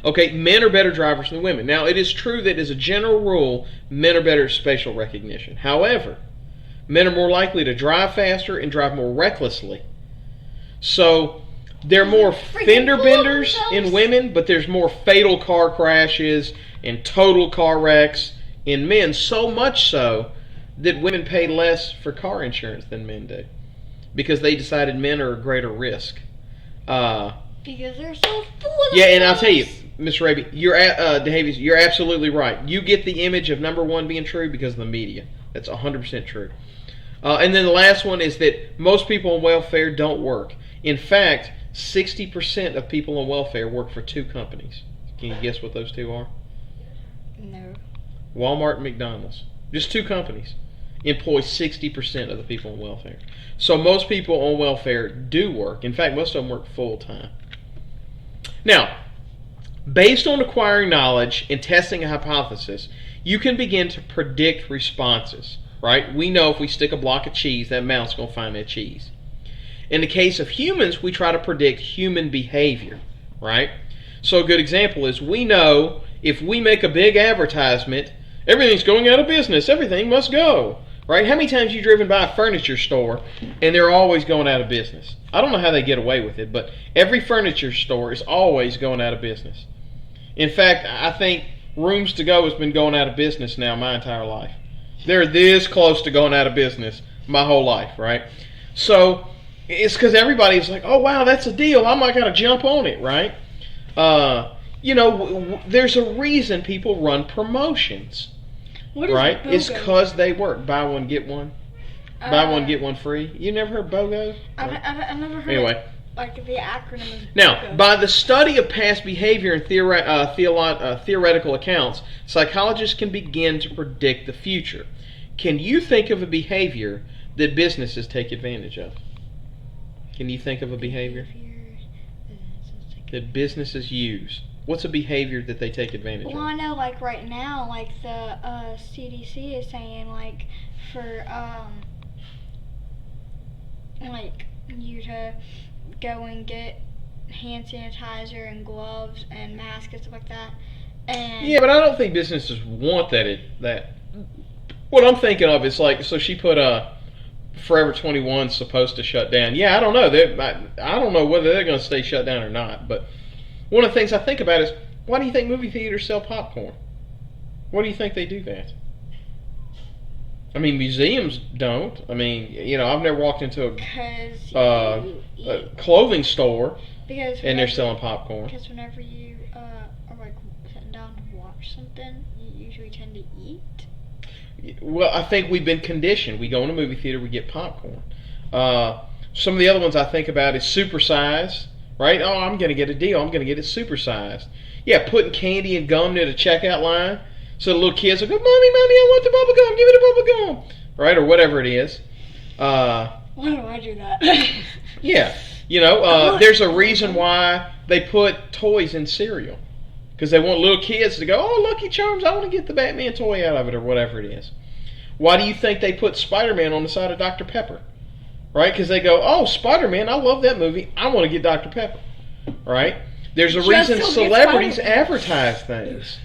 Okay, men are better drivers than women. Now, it is true that as a general rule, men are better at spatial recognition. However, men are more likely to drive faster and drive more recklessly. So, there are more fender benders in women, but there's more fatal car crashes and total car wrecks in men, so much so that women pay less for car insurance than men do. Because they decided men are a greater risk. Because they're so full of Yeah, and I'll tell you, Mr. Raby, DeHavius, you're absolutely right. You get the image of number 1 being true because of the media. That's 100% true. And then the last one is that most people on welfare don't work. In fact, 60% of people on welfare work for 2 companies. Can you guess what those 2 are? No. Walmart and McDonald's. Just 2 companies employ 60% of the people on welfare. So most people on welfare do work. In fact, most of them work full time. Now, based on acquiring knowledge and testing a hypothesis, you can begin to predict responses, right? We know if we stick a block of cheese, that mouse is going to find that cheese. In the case of humans, we try to predict human behavior, right? So a good example is we know if we make a big advertisement, everything's going out of business, everything must go. Right? How many times have you driven by a furniture store and they're always going out of business? I don't know how they get away with it, but every furniture store is always going out of business. In fact, I think Rooms to Go has been going out of business now my entire life. They're this close to going out of business my whole life, right? So It's because everybody's like, oh, wow, that's a deal. I might got to jump on it, right? There's a reason people run promotions, What is right? BOGO? It's because they work. Buy one, get one. Buy one, get one free. You never heard BOGO? I've never heard Anyway. like the acronym is Now, BOGO. by the study of past behavior and theoretical accounts, psychologists can begin to predict the future. Can you think of a behavior that businesses take advantage of? Can you think of a behavior that businesses use? What's a behavior that they take advantage Well, of? I know, like right now, like the CDC is saying, like for like you to go and get hand sanitizer and gloves and masks and stuff like that. And Yeah, but I don't think businesses want that. What I'm thinking of is like, so she put Forever 21's supposed to shut down. Yeah, I don't know. I don't know whether they're going to stay shut down or not. But one of the things I think about is, why do you think movie theaters sell popcorn? Why do you think they do that? I mean, museums don't. I mean, I've never walked into because a clothing store and they're whenever- selling popcorn. Because whenever you are like sitting down to watch something, you usually tend to eat. Well, I think we've been conditioned. We go in a movie theater, we get popcorn. Some of the other ones I think about is supersized, right? Oh, I'm going to get a deal. I'm going to get it supersized. Yeah, putting candy and gum near the checkout line so the little kids will go, Mommy, I want the bubble gum. Give me the bubble gum. Right, or whatever it is. Why do I do that? Yeah. There's a reason why they put toys in cereal. Because they want little kids to go, oh, Lucky Charms, I want to get the Batman toy out of it, or whatever it is. Why do you think they put Spider-Man on the side of Dr. Pepper? Right? Because they go, oh, Spider-Man, I love that movie. I want to get Dr. Pepper. Right? There's a Just reason to get celebrities Spider-Man. advertise things.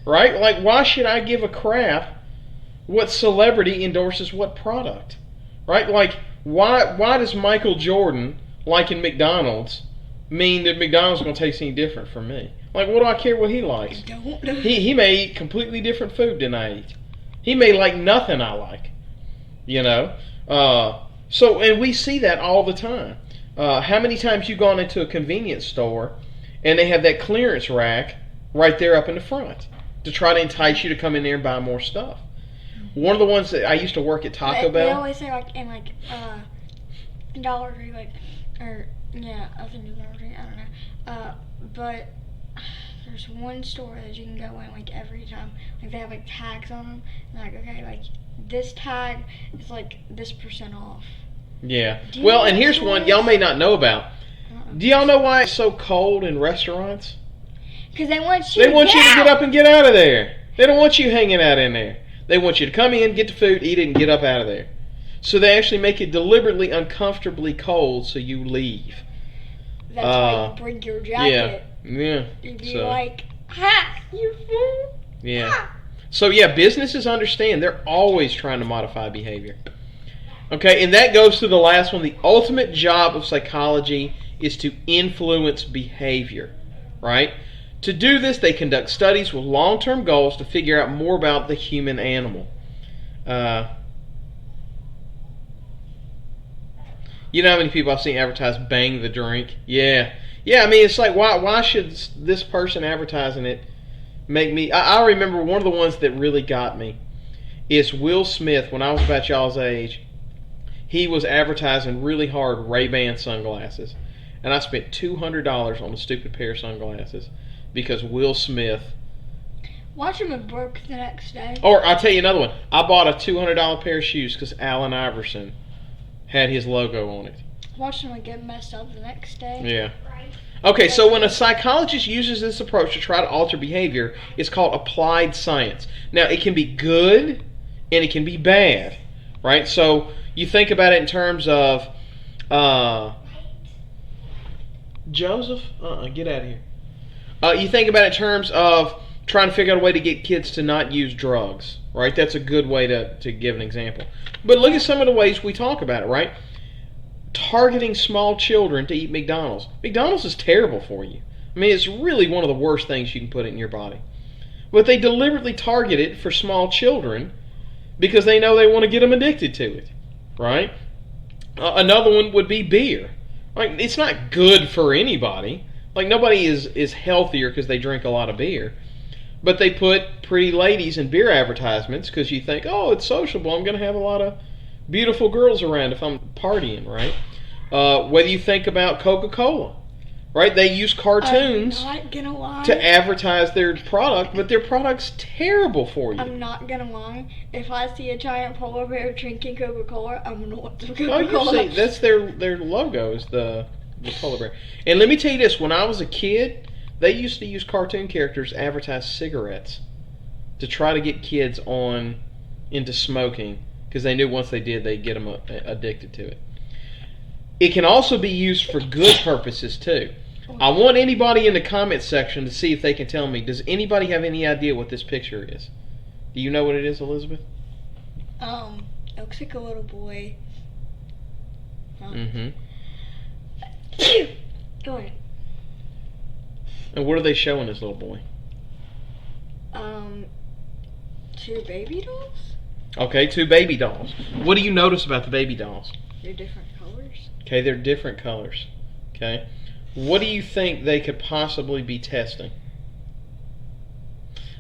Right? Like, why should I give a crap what celebrity endorses what product? Right? Like, why does Michael Jordan liking McDonald's mean that McDonald's is going to taste any different from me? Like, what do I care what he likes? Don't. He may eat completely different food than I eat. He may like nothing I like. And we see that all the time. How many times you gone into a convenience store and they have that clearance rack right there up in the front to try to entice you to come in there and buy more stuff? One of the ones that I used to work at Taco They Bell. always say like in like Dollar Tree, like, or yeah, I think it's Dollar Tree. I don't know. But there's one store that you can go in like every time. Like they have like tags on them. And like, okay, like this tag is like this % off. Yeah. Do you Well, know and here's what one it y'all is? may not know about. Do y'all know why it's so cold in restaurants? Because they want you. They want you to out. get up and get out of there. They don't want you hanging out in there. They want you to come in, get the food, eat it, and get up out of there. So they actually make it deliberately uncomfortably cold so you leave. That's why you bring your jacket. Yeah. You'd be So, like, ha, you fool. yeah. Ha. So yeah, businesses understand they're always trying to modify behavior. Okay, and that goes to the last one. The ultimate job of psychology is to influence behavior, right? To do this, they conduct studies with long-term goals to figure out more about the human animal. You know how many people I've seen advertise "Bang the drink"? Yeah. I mean, it's like, why should this person advertising it make me? I remember one of the ones that really got me is Will Smith. When I was about y'all's age, he was advertising really hard Ray-Ban sunglasses, and I spent $200 on a stupid pair of sunglasses because Will Smith. Watch him get broke the next day. Or I'll tell you another one. I bought a $200 pair of shoes because Allen Iverson had his logo on it. Watch him get messed up the next day. Yeah. Okay, so when a psychologist uses this approach to try to alter behavior, it's called applied science. Now, it can be good and it can be bad, right? So you think about it in terms of Joseph, get out of here. You think about it in terms of trying to figure out a way to get kids to not use drugs, right? That's a good way to give an example. But look at some of the ways we talk about it, right? Targeting small children to eat McDonald's. McDonald's is terrible for you. I mean, it's really one of the worst things you can put in your body. But they deliberately target it for small children because they know they want to get them addicted to it, right? Another one would be beer. Like, it's not good for anybody. Like, nobody is healthier because they drink a lot of beer. But they put pretty ladies in beer advertisements because you think, oh, it's sociable. I'm going to have a lot of beautiful girls around if I'm partying, right? Whether you think about Coca-Cola, right? They use cartoons I'm not gonna lie. to advertise their product, but their product's terrible for you. I'm not gonna lie. If I see a giant polar bear drinking Coca-Cola, I'm gonna want some Oh, Coca-Cola. you see, that's their logo is the polar bear. And let me tell you this: when I was a kid, they used to use cartoon characters to advertise cigarettes to try to get kids on into smoking because they knew once they did, they'd get them addicted to it. It can also be used for good purposes too. I want anybody in the comments section to see if they can tell me. Does anybody have any idea what this picture is? Do you know what it is, Elizabeth? It looks like a little boy. Mm-hmm. Go ahead. And what are they showing this little boy? 2 baby dolls? Okay, 2 baby dolls. What do you notice about the baby dolls? They're different colors. Okay, they're different colors. Okay. What do you think they could possibly be testing?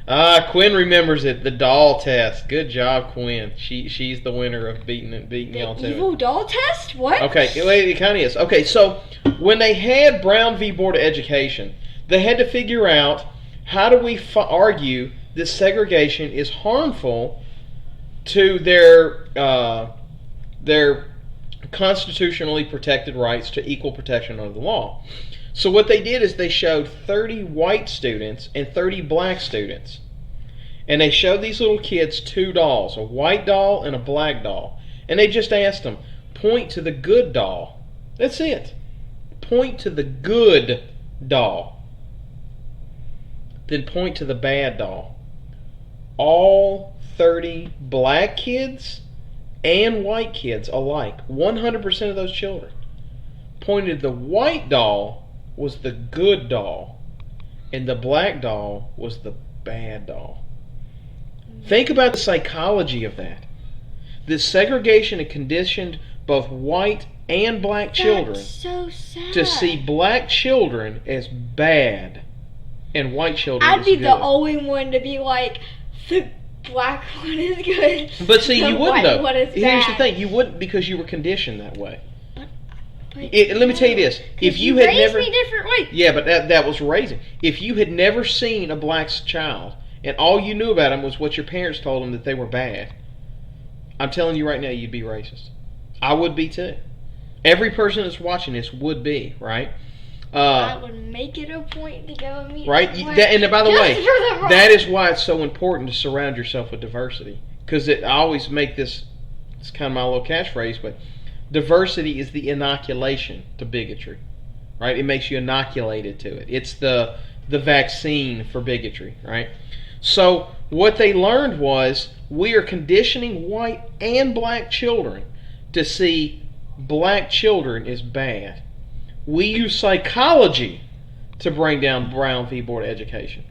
Quinn remembers it. The doll test. Good job, Quinn. She's the winner of beating y'all to it. Evil doll test? What? Okay, it kind of is. Okay, so when they had Brown v. Board of Education, they had to figure out how do we argue that segregation is harmful to their constitutionally protected rights to equal protection under the law. So what they did is they showed 30 white students and 30 black students. And they showed these little kids 2 dolls, a white doll and a black doll. And they just asked them, point to the good doll. That's it. Point to the good doll. Then point to the bad doll. All 30 black kids and white kids alike, 100% of those children, pointed the white doll was the good doll and the black doll was the bad doll. Think about the psychology of that. This segregation had conditioned both white and black children That's so sad. to see black children as bad and white children I'd as be good. the only one to be like, the black one is good. But see, the you wouldn't white though. one is Here's the bad. thing: you wouldn't because you were conditioned that way. But Let me tell you this: if you had raised never, me differently. yeah, but that was raising. If you had never seen a black child and all you knew about them was what your parents told them that they were bad, I'm telling you right now, you'd be racist. I would be too. Every person that's watching this would be, right? I would make it a point to go and meet. Right? And by the Just way, for the that is why it's so important to surround yourself with diversity. Because I always make this, it's kind of my little catchphrase, but diversity is the inoculation to bigotry. Right? It makes you inoculated to it. It's the vaccine for bigotry, right? So what they learned was we are conditioning white and black children to see black children as bad. We use psychology to bring down Brown v. Board of Education.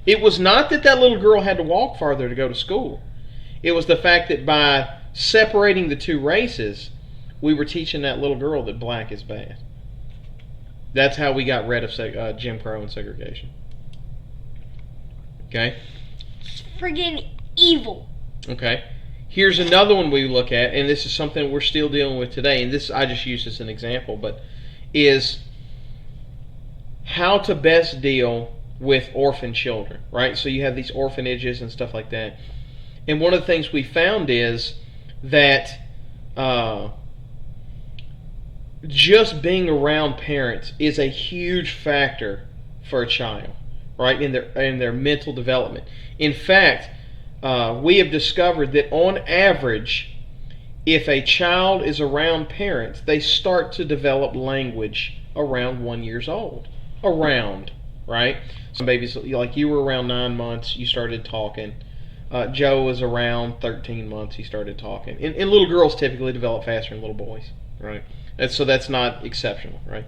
It was not that little girl had to walk farther to go to school. It was the fact that by separating the 2 races, we were teaching that little girl that black is bad. That's how we got rid of Jim Crow and segregation. Okay? It's friggin' evil. Okay. Here's another one we look at, and this is something we're still dealing with today, and this I just use as an example, but is how to best deal with orphan children, right? So you have these orphanages and stuff like that. And one of the things we found is that just being around parents is a huge factor for a child, right, in their mental development. In fact, we have discovered that on average, if a child is around parents, they start to develop language around 1 year old. Around, right? Some babies, like you were around 9 months, you started talking. Joe was around 13 months, he started talking. And little girls typically develop faster than little boys, right? So that's not exceptional, right?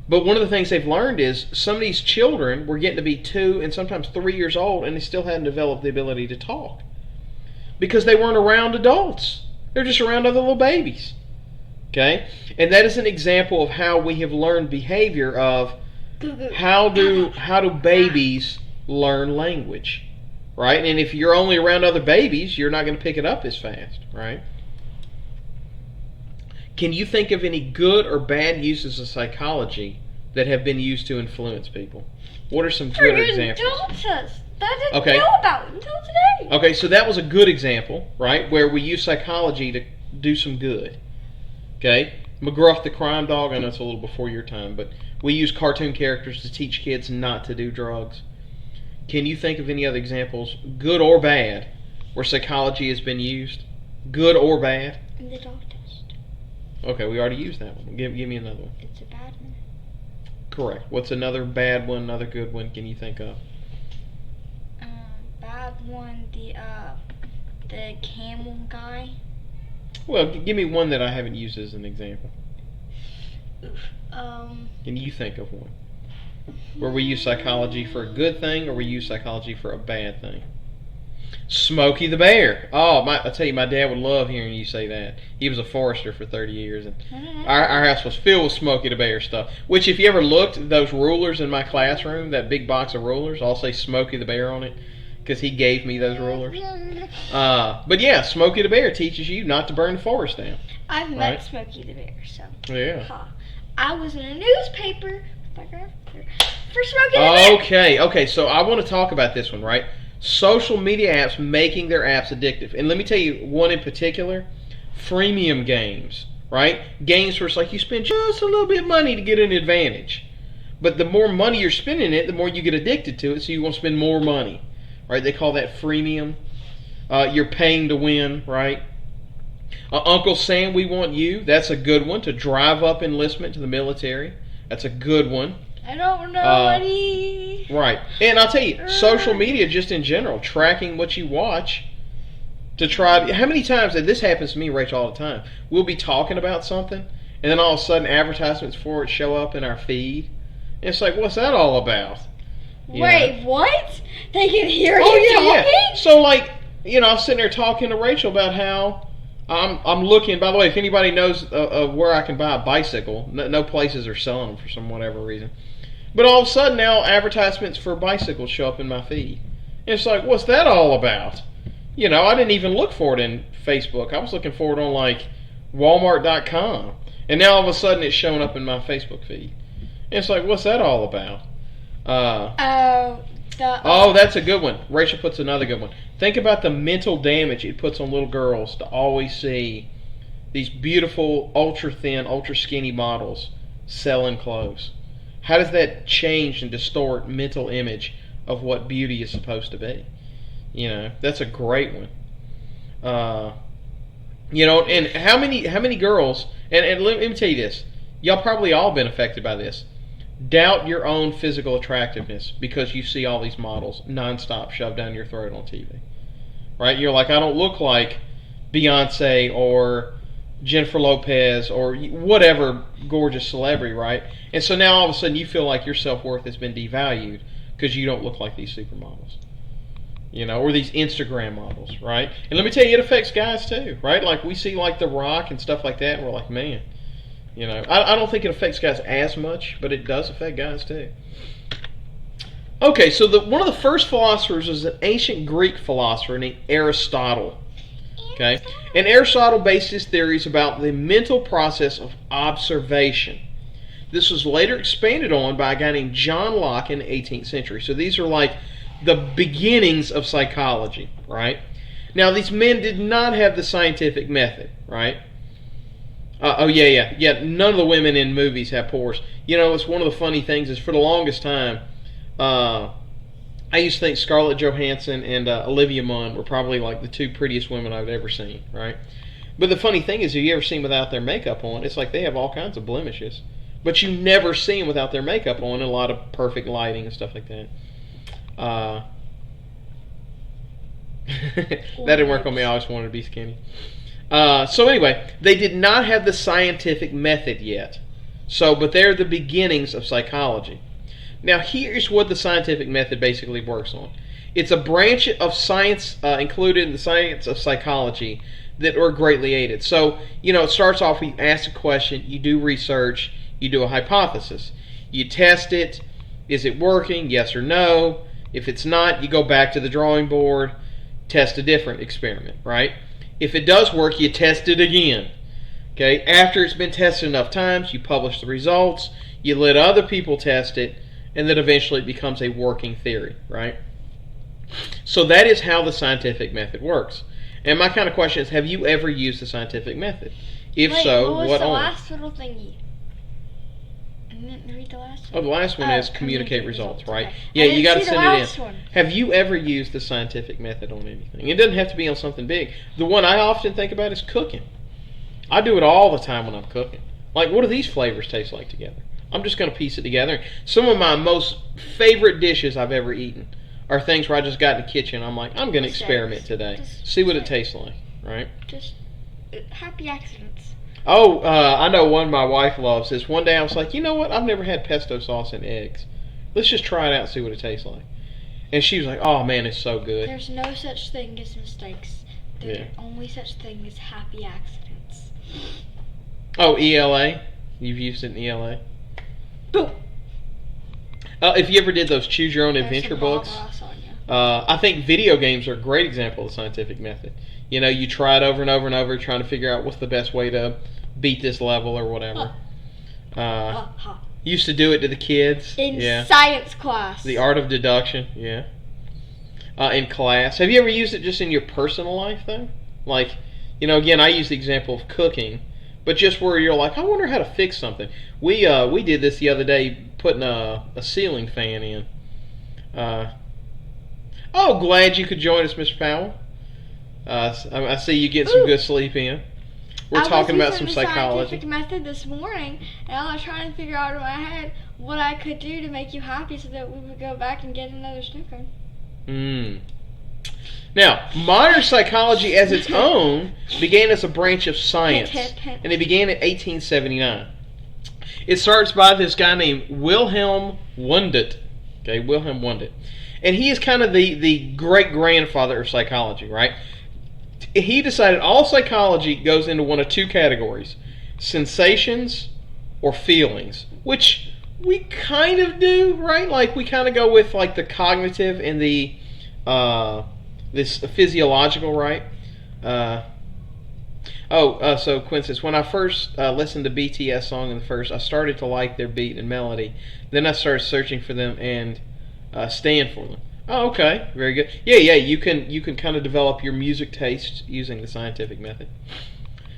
But one of the things they've learned is some of these children were getting to be 2 and sometimes 3 years old, and they still hadn't developed the ability to talk because they weren't around adults. They're just around other little babies. Okay? And that is an example of how we have learned behavior of how do babies learn language, right? And if you're only around other babies, you're not going to pick it up as fast, right? Can you think of any good or bad uses of psychology that have been used to influence people? What are some good examples? That I didn't know about until today. Okay, so that was a good example, right? Where we use psychology to do some good. Okay? McGruff the Crime Dog, I know it's a little before your time, but we use cartoon characters to teach kids not to do drugs. Can you think of any other examples, good or bad, where psychology has been used? Good or bad? The dog test. Okay, we already used that one. Give me another one. It's a bad one. Correct. What's another bad one, another good one can you think of? Bad one, the camel guy. Well, give me one that I haven't used as an example. Can you think of one? Where we use psychology for a good thing or we use psychology for a bad thing? Smokey the Bear. Oh, I tell you, my dad would love hearing you say that. He was a forester for 30 years, and our house was filled with Smokey the Bear stuff. Which, if you ever looked at those rulers in my classroom, that big box of rulers, I'll say Smokey the Bear on it, because he gave me those rulers. But yeah, Smokey the Bear teaches you not to burn the forest down. I've met Smokey the Bear, so. Yeah. I was in a newspaper with my grandfather for Smokey the Bear. Okay, so I want to talk about this one, right? Social media apps making their apps addictive. And let me tell you one in particular, freemium games, right? Games where it's like you spend just a little bit of money to get an advantage. But the more money you're spending it, the more you get addicted to it, so you want to spend more money. Right? They call that freemium. You're paying to win, right? Uncle Sam, We Want You. That's a good one, to drive up enlistment to the military. That's a good one. I don't know any. Right. And I'll tell you, social media just in general, tracking what you watch to try. How many times, and this happens to me, Rachel, all the time, we'll be talking about something, and then all of a sudden advertisements for it show up in our feed. And it's like, what's that all about? Wait, what? They can hear you talking? Yeah. So, like, I was sitting there talking to Rachel about how I'm looking. By the way, if anybody knows of where I can buy a bicycle, no places are selling them for some whatever reason. But all of a sudden now advertisements for bicycles show up in my feed. And it's like, what's that all about? I didn't even look for it in Facebook. I was looking for it on, like, Walmart.com. And now all of a sudden it's showing up in my Facebook feed. And it's like, what's that all about? That's a good one. Rachel puts another good one. Think about the mental damage it puts on little girls to always see these beautiful, ultra-thin, ultra-skinny models selling clothes. How does that change and distort mental image of what beauty is supposed to be? That's a great one. And how many girls, and let me tell you this, y'all probably all been affected by this. Doubt your own physical attractiveness because you see all these models nonstop shoved down your throat on TV. Right? You're like, I don't look like Beyonce or Jennifer Lopez or whatever gorgeous celebrity, right? And so now all of a sudden you feel like your self-worth has been devalued because you don't look like these supermodels. Or these Instagram models, right? And let me tell you, it affects guys too, right? Like we see like The Rock and stuff like that, and we're like, man. I don't think it affects guys as much, but it does affect guys too. Okay, so one of the first philosophers was an ancient Greek philosopher named Aristotle. Okay, and Aristotle based his theories about the mental process of observation. This was later expanded on by a guy named John Locke in the 18th century. So these are like the beginnings of psychology, right? Now, these men did not have the scientific method, right? None of the women in movies have pores. It's one of the funny things is for the longest time, I used to think Scarlett Johansson and Olivia Munn were probably like the two prettiest women I've ever seen, right? But the funny thing is, if you ever see them without their makeup on, it's like they have all kinds of blemishes. But you never see them without their makeup on, and a lot of perfect lighting and stuff like that. That didn't work on me. I always wanted to be skinny. So anyway, they did not have the scientific method yet. But they're the beginnings of psychology. Now here's what the scientific method basically works on. It's a branch of science included in the science of psychology that are greatly aided. So, it starts off, you ask a question, you do research, you do a hypothesis. You test it. Is it working? Yes or no. If it's not, you go back to the drawing board, test a different experiment, right? If it does work, you test it again. Okay? After it's been tested enough times, you publish the results, you let other people test it, and then eventually it becomes a working theory, right? So that is how the scientific method works. And my kind of question is, have you ever used the scientific method? If so, what was what the on? last little thingy? I didn't read the last one. Oh, the last one is communicate results, right? Okay. Yeah, you got to send it in. One. Have you ever used the scientific method on anything? It doesn't have to be on something big. The one I often think about is cooking. I do it all the time when I'm cooking. Like, what do these flavors taste like together? I'm just going to piece it together. Some of my most favorite dishes I've ever eaten are things where I just got in the kitchen. I'm like, I'm going to experiment today. See what it tastes like, right? Just happy accidents. Oh, I know one my wife loves is one day I was like, you know what? I've never had pesto sauce and eggs. Let's just try it out and see what it tastes like. And she was like, oh man, it's so good. There's no such thing as mistakes. There's only such thing as happy accidents. Oh, ELA? You've used it in ELA? Boom. If you ever did those choose your own adventure books, I think video games are a great example of the scientific method. You try it over and over and over, trying to figure out what's the best way to beat this level or whatever. Used to do it to the kids. In science class. The art of deduction, yeah. In class. Have you ever used it just in your personal life, though? Like, again, I use the example of cooking, but just where you're like, I wonder how to fix something. We did this the other day, putting a ceiling fan in. Glad you could join us, Mr. Powell. I see you get some good sleep in. We're talking about some psychology. I was using the scientific method this morning, and I was trying to figure out in my head what I could do to make you happy so that we would go back and get another snooker. Now, modern psychology as its own began as a branch of science, and it began in 1879. It starts by this guy named Wilhelm Wundt. Okay, Wilhelm Wundt. And he is kind of the great-grandfather of psychology, right? He decided all psychology goes into one of two categories: sensations or feelings, which we kind of do, right? Like, we kind of go with, like, the cognitive and the this physiological, right? So Quinn says, when I first listened to BTS song in the first, I started to like their beat and melody. Then I started searching for them and stand for them. Oh, okay, very good. Yeah. You can kind of develop your music taste using the scientific method.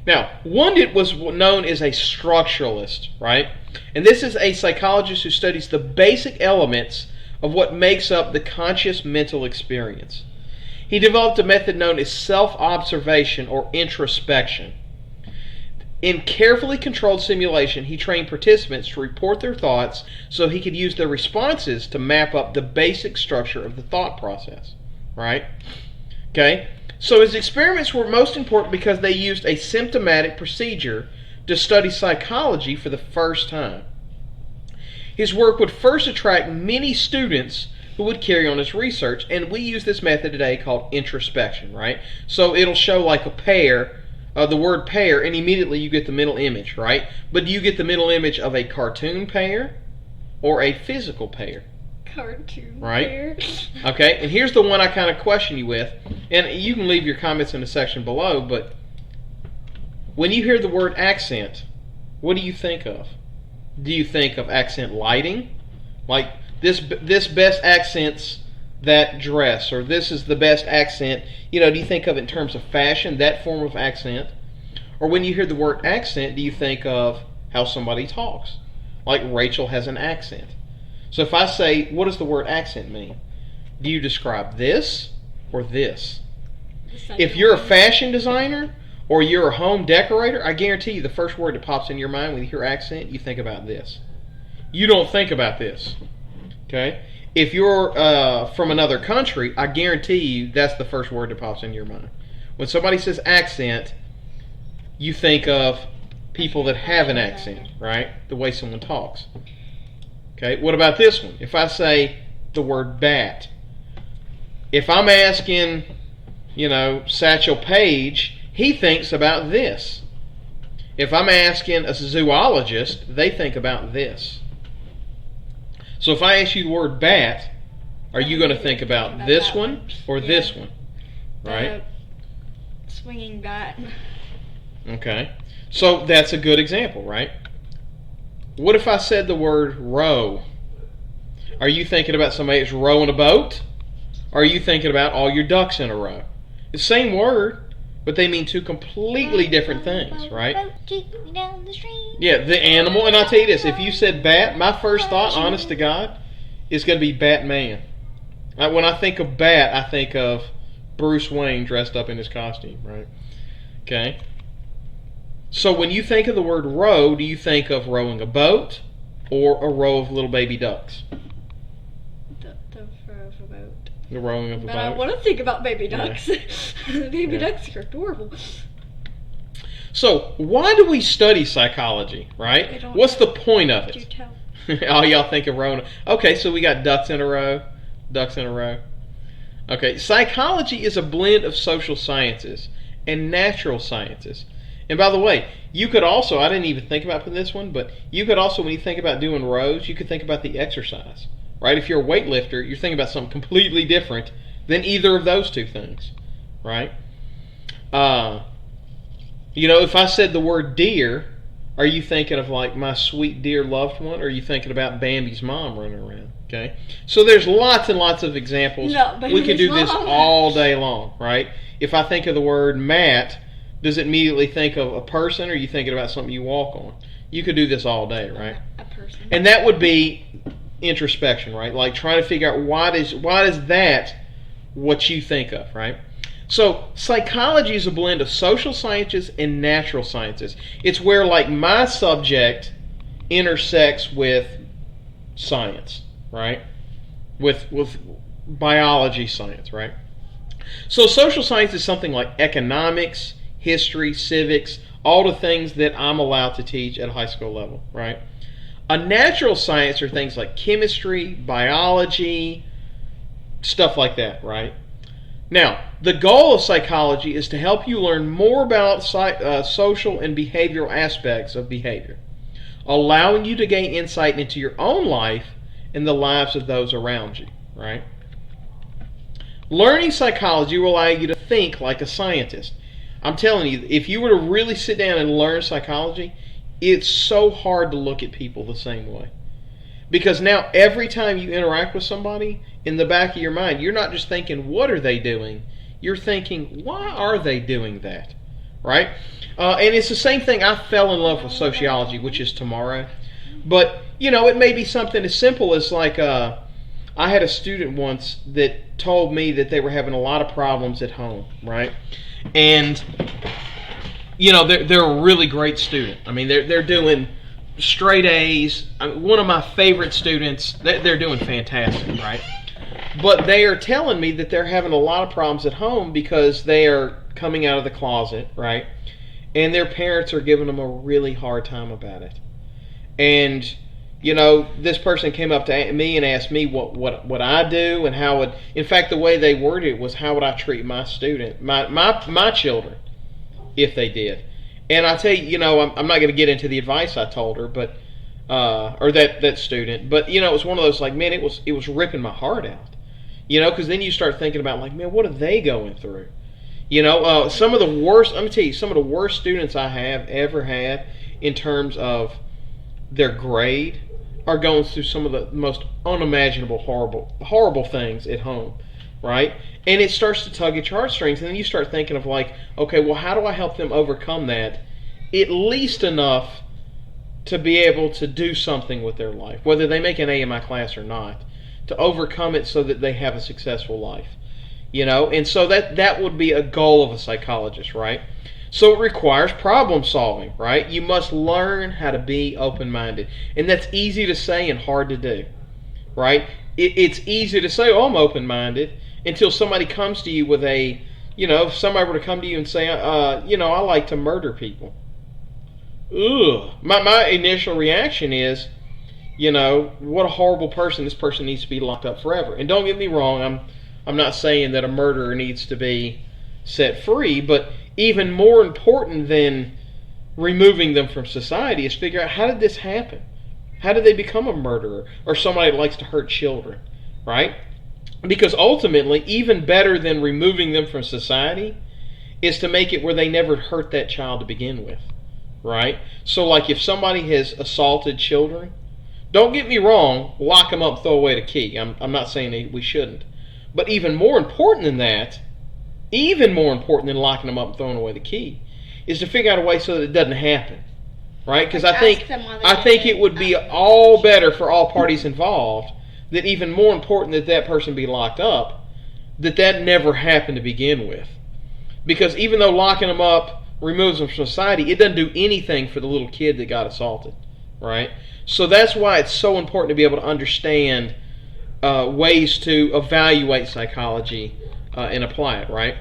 Now, Wundt was known as a structuralist, right? And this is a psychologist who studies the basic elements of what makes up the conscious mental experience. He developed a method known as self-observation or introspection. In carefully controlled simulation, he trained participants to report their thoughts so he could use their responses to map up the basic structure of the thought process. Right? Okay? So his experiments were most important because they used a symptomatic procedure to study psychology for the first time. His work would first attract many students who would carry on his research, and we use this method today called introspection, right? So it'll show like a pair, the word pair, and immediately you get the mental image, right? But do you get the mental image of a cartoon pair or a physical pair? Cartoon pair. Okay, and here's the one I kind of question you with, and you can leave your comments in the section below, but when you hear the word accent, what do you think of? Do you think of accent lighting? Like, this best accents that dress, or this is the best accent. Do you think of it in terms of fashion, that form of accent? Or when you hear the word accent, do you think of how somebody talks? Like Rachel has an accent. So if I say, what does the word accent mean? Do you describe this or this? If you're a fashion designer or you're a home decorator, I guarantee you the first word that pops in your mind when you hear accent, you think about this. You don't think about this. Okay? If you're from another country, I guarantee you that's the first word that pops in your mind. When somebody says accent, you think of people that have an accent, right? The way someone talks. Okay, what about this one? If I say the word bat, if I'm asking, Satchel Paige, he thinks about this. If I'm asking a zoologist, they think about this. So if I ask you the word bat, are you going to think about this one or this one? Right? Swinging bat. Okay. So that's a good example, right? What if I said the word row? Are you thinking about somebody that's rowing a boat? Or are you thinking about all your ducks in a row? It's the same word, but they mean two completely different things, right? Yeah, the animal. And I'll tell you this, if you said bat, my first thought, honest to God, is going to be Batman. When I think of bat, I think of Bruce Wayne dressed up in his costume, right? Okay. So when you think of the word row, do you think of rowing a boat or a row of little baby ducks? The row of a boat. The rowing of a boat. But I want to think about baby ducks. Yeah. Baby ducks are adorable. So why do we study psychology, right? What's the point of Do it? tell. Oh, y'all think of rowing. Okay, so we got ducks in a row. Ducks in a row. Okay, psychology is a blend of social sciences and natural sciences. And by the way, you could also, I didn't even think about putting this one, but you could also, when you think about doing rows, you could think about the exercise, right? If you're a weightlifter, you're thinking about something completely different than either of those two things, right? If I said the word deer, are you thinking of like my sweet dear loved one, or are you thinking about Bambi's mom running around? Okay, so there's lots and lots of examples. No, we could do this mom. all day long, right? If I think of the word mat, does it immediately think of a person, or are you thinking about something you walk on? You could do this all day, right? A person. And that would be introspection, right? Like trying to figure out why is that what you think of, right? So psychology is a blend of social sciences and natural sciences. It's where like my subject intersects with science, right? With biology science, right? So social science is something like economics, history, civics, all the things that I'm allowed to teach at a high school level, right? A natural science are things like chemistry, biology, stuff like that, right? Now, the goal of psychology is to help you learn more about social and behavioral aspects of behavior, allowing you to gain insight into your own life and the lives of those around you, right? Learning psychology will allow you to think like a scientist. I'm telling you, if you were to really sit down and learn psychology, it's so hard to look at people the same way. Because now every time you interact with somebody, in the back of your mind, you're not just thinking, what are they doing? You're thinking, why are they doing that? Right? And it's the same thing. I fell in love with sociology, which is tomorrow. But, it may be something as simple as like, I had a student once that told me that they were having a lot of problems at home, right? And, they're a really great student. I mean, they're doing straight A's. One of my favorite students, they're doing fantastic, right? But they are telling me that they're having a lot of problems at home because they are coming out of the closet, right? And their parents are giving them a really hard time about it. And, this person came up to me and asked me what I do and how would, in fact, the way they worded it was, how would I treat my student, my children, if they did. And I tell you, I'm not going to get into the advice I told her, but or that student, but it was one of those like, man, it was ripping my heart out, because then you start thinking about like, man, what are they going through? Some of the worst. I'm gonna tell you, some of the worst students I have ever had in terms of their grade are going through some of the most unimaginable, horrible things at home, right? And it starts to tug at your heartstrings, and then you start thinking of like, okay, well, how do I help them overcome that, at least enough to be able to do something with their life, whether they make an A in my class or not, to overcome it so that they have a successful life, and so that would be a goal of a psychologist, right? So it requires problem solving, right? You must learn how to be open-minded, and that's easy to say and hard to do, right? It's easy to say, oh, I'm open-minded, until somebody comes to you with if somebody were to come to you and say, I like to murder people. Ugh. My initial reaction is, what a horrible person. This person needs to be locked up forever. And don't get me wrong, I'm not saying that a murderer needs to be set free, but even more important than removing them from society is figure out, how did this happen? How did they become a murderer or somebody that likes to hurt children, right? Because ultimately, even better than removing them from society is to make it where they never hurt that child to begin with, right? So like if somebody has assaulted children, don't get me wrong, lock them up, throw away the key. I'm not saying we shouldn't. But even more important than that, even more important than locking them up and throwing away the key, is to figure out a way so that it doesn't happen, right? Because I think it would be all better for all parties involved, that even more important that that person be locked up, that never happened to begin with. Because even though locking them up removes them from society, it doesn't do anything for the little kid that got assaulted, right? So that's why it's so important to be able to understand ways to evaluate psychology and apply it, right?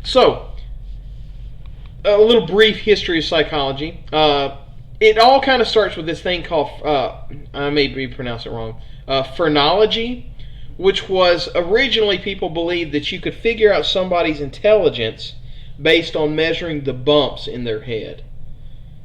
So, a little brief history of psychology. It all kind of starts with this thing called, I may be pronouncing it wrong, phrenology, which was originally people believed that you could figure out somebody's intelligence based on measuring the bumps in their head.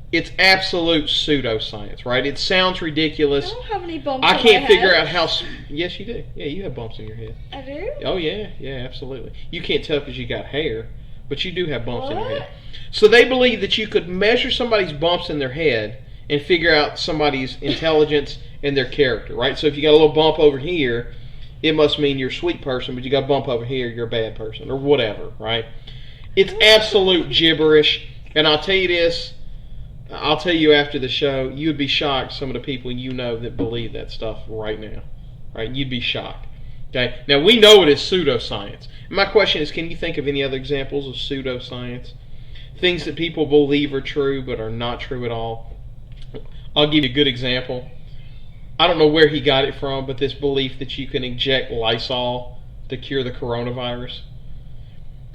It's absolute pseudoscience, right? It sounds ridiculous. I don't have any bumps I on can't my figure head. out how... Yes, you do. Yeah, you have bumps in your head. I do? Oh, yeah. Yeah, absolutely. You can't tell because you got hair, but you do have bumps in your What? head. So they believe that you could measure somebody's bumps in their head and figure out somebody's intelligence and their character, right? So if you got a little bump over here, it must mean you're a sweet person, but you got a bump over here, you're a bad person, or whatever, right? It's absolute gibberish, and I'll tell you this, I'll tell you after the show, you would be shocked, some of the people you know that believe that stuff right now, right? You'd be shocked. Okay. Now we know it is pseudoscience. My question is, can you think of any other examples of pseudoscience? Things that people believe are true but are not true at all. I'll give you a good example. I don't know where he got it from, but this belief that you can inject Lysol to cure the coronavirus.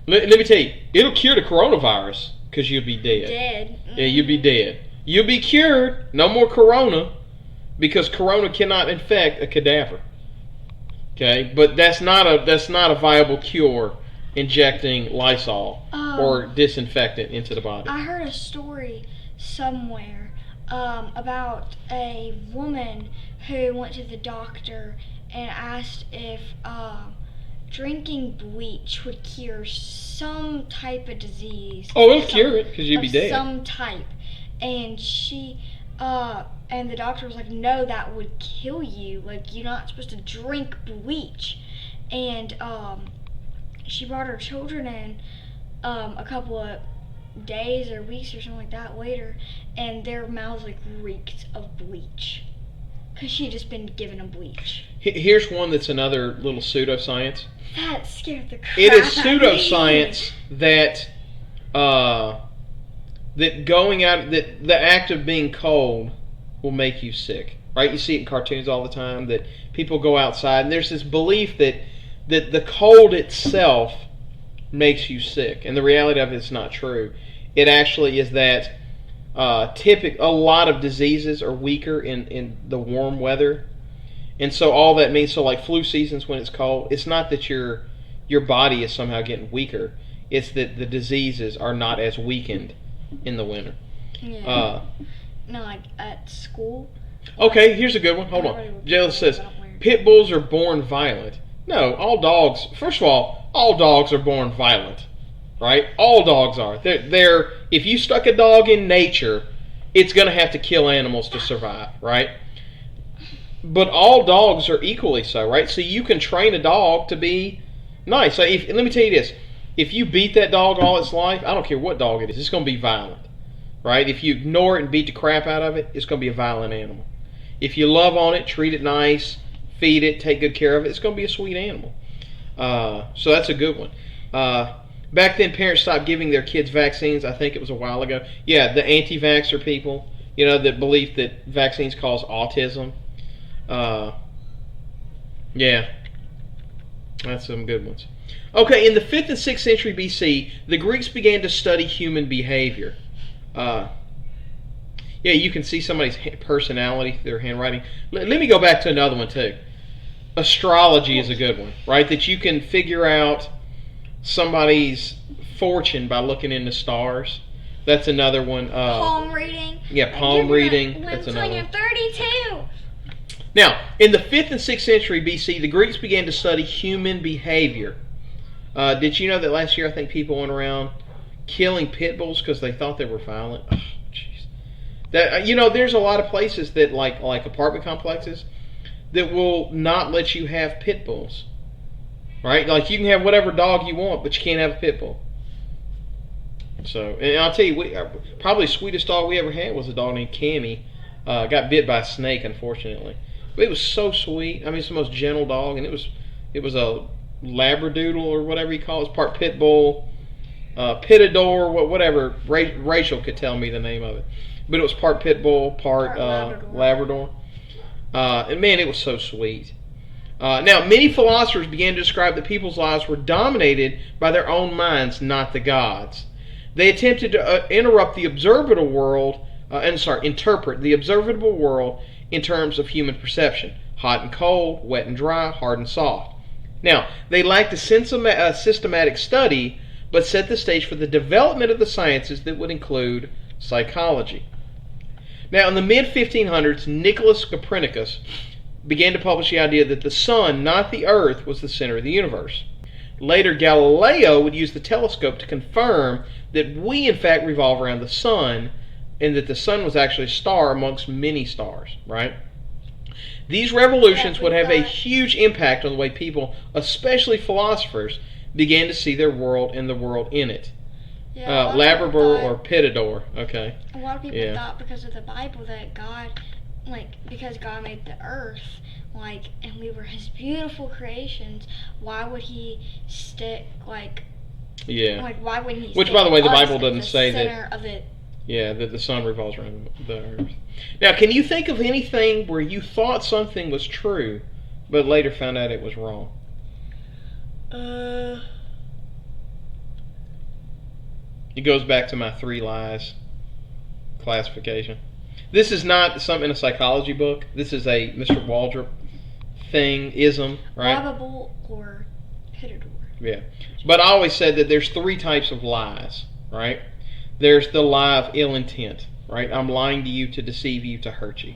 Let me tell you, it'll cure the coronavirus because you'll be dead. Dead. Yeah, you'll be dead. You'll be cured. No more corona because corona cannot infect a cadaver. Okay, but that's not a viable cure, injecting Lysol or disinfectant into the body. I heard a story somewhere about a woman who went to the doctor and asked if drinking bleach would cure some type of disease. Oh, it'll cure it because you'd be dead. Some type, and she and the doctor was like, no, that would kill you. Like, you're not supposed to drink bleach. And she brought her children in a couple of days or weeks or something like that later, and their mouths like reeked of bleach because she had just been given a bleach. Here's one that's another little pseudoscience. That scared the crap It is out of me. pseudoscience that that the act of being cold will make you sick, right? You see it in cartoons all the time that people go outside and there's this belief that the cold itself makes you sick, and the reality of it's not true. It actually is that a lot of diseases are weaker in the warm weather, and so all that means, so like flu seasons when it's cold, it's not that your body is somehow getting weaker, it's that the diseases are not as weakened in the winter. Yeah. No, like at school. Okay, here's a good one. Hold on. Jayla says, pit bulls are born violent. No, all dogs, first of all dogs are born violent, right? All dogs are. They're if you stuck a dog in nature, it's going to have to kill animals to survive, right? But all dogs are equally so, right? So you can train a dog to be nice. So let me tell you this. If you beat that dog all its life, I don't care what dog it is, it's going to be violent, right? If you ignore it and beat the crap out of it, it's going to be a violent animal. If you love on it, treat it nice, feed it, take good care of it, it's going to be a sweet animal. So that's a good one. Back then, parents stopped giving their kids vaccines. I think it was a while ago. Yeah, the anti-vaxxer people, that belief that vaccines cause autism. Yeah, that's some good ones. Okay, in the 5th and 6th century BC, the Greeks began to study human behavior. Yeah, you can see somebody's personality, their handwriting. Let me go back to another one too. Astrology is a good one, right? That you can figure out somebody's fortune by looking in the stars. That's another one. Palm reading. Yeah, palm reading. Live That's until another you're one. 32. Now, in the 5th and 6th century BC, the Greeks began to study human behavior. Did you know that last year I think people went around killing pit bulls because they thought they were violent? Oh, jeez. That there's a lot of places that like apartment complexes that will not let you have pit bulls. Right? Like you can have whatever dog you want, but you can't have a pit bull. So, and I'll tell you, probably the sweetest dog we ever had was a dog named Cammy. Got bit by a snake, unfortunately. But it was so sweet. I mean, it's the most gentle dog, and it was a Labradoodle or whatever you call it. It's part pit bull, pitador, whatever. Rachel could tell me the name of it, but it was part pit bull, part Labrador. And man, it was so sweet. Now, many philosophers began to describe that people's lives were dominated by their own minds, not the gods. They attempted to interrupt the observable world, interpret the observable world in terms of human perception: hot and cold, wet and dry, hard and soft. Now, they lacked a systematic study, but set the stage for the development of the sciences that would include psychology. Now, in the mid-1500s, Nicholas Copernicus began to publish the idea that the sun, not the earth, was the center of the universe. Later, Galileo would use the telescope to confirm that we, in fact, revolve around the sun, and that the sun was actually a star amongst many stars, right? These revolutions would have a huge impact on the way people, especially philosophers, began to see their world and the world in it. Yeah, Labrador or Pitador, okay. A lot of people thought because of the Bible that because God made the earth, and we were His beautiful creations, why would He stick, Yeah. why wouldn't He Which, stick by the way, the us Bible at doesn't the say center that. Of it? Yeah, that the sun revolves around the earth. Now, can you think of anything where you thought something was true, but later found out it was wrong? It goes back to my 3 lies classification. This is not something in a psychology book. This is a Mr. Waldrop ism, right? Probable or Pitador. Yeah. But I always said that there's 3 types of lies, right? There's the lie of ill intent, right? I'm lying to you to deceive you, to hurt you.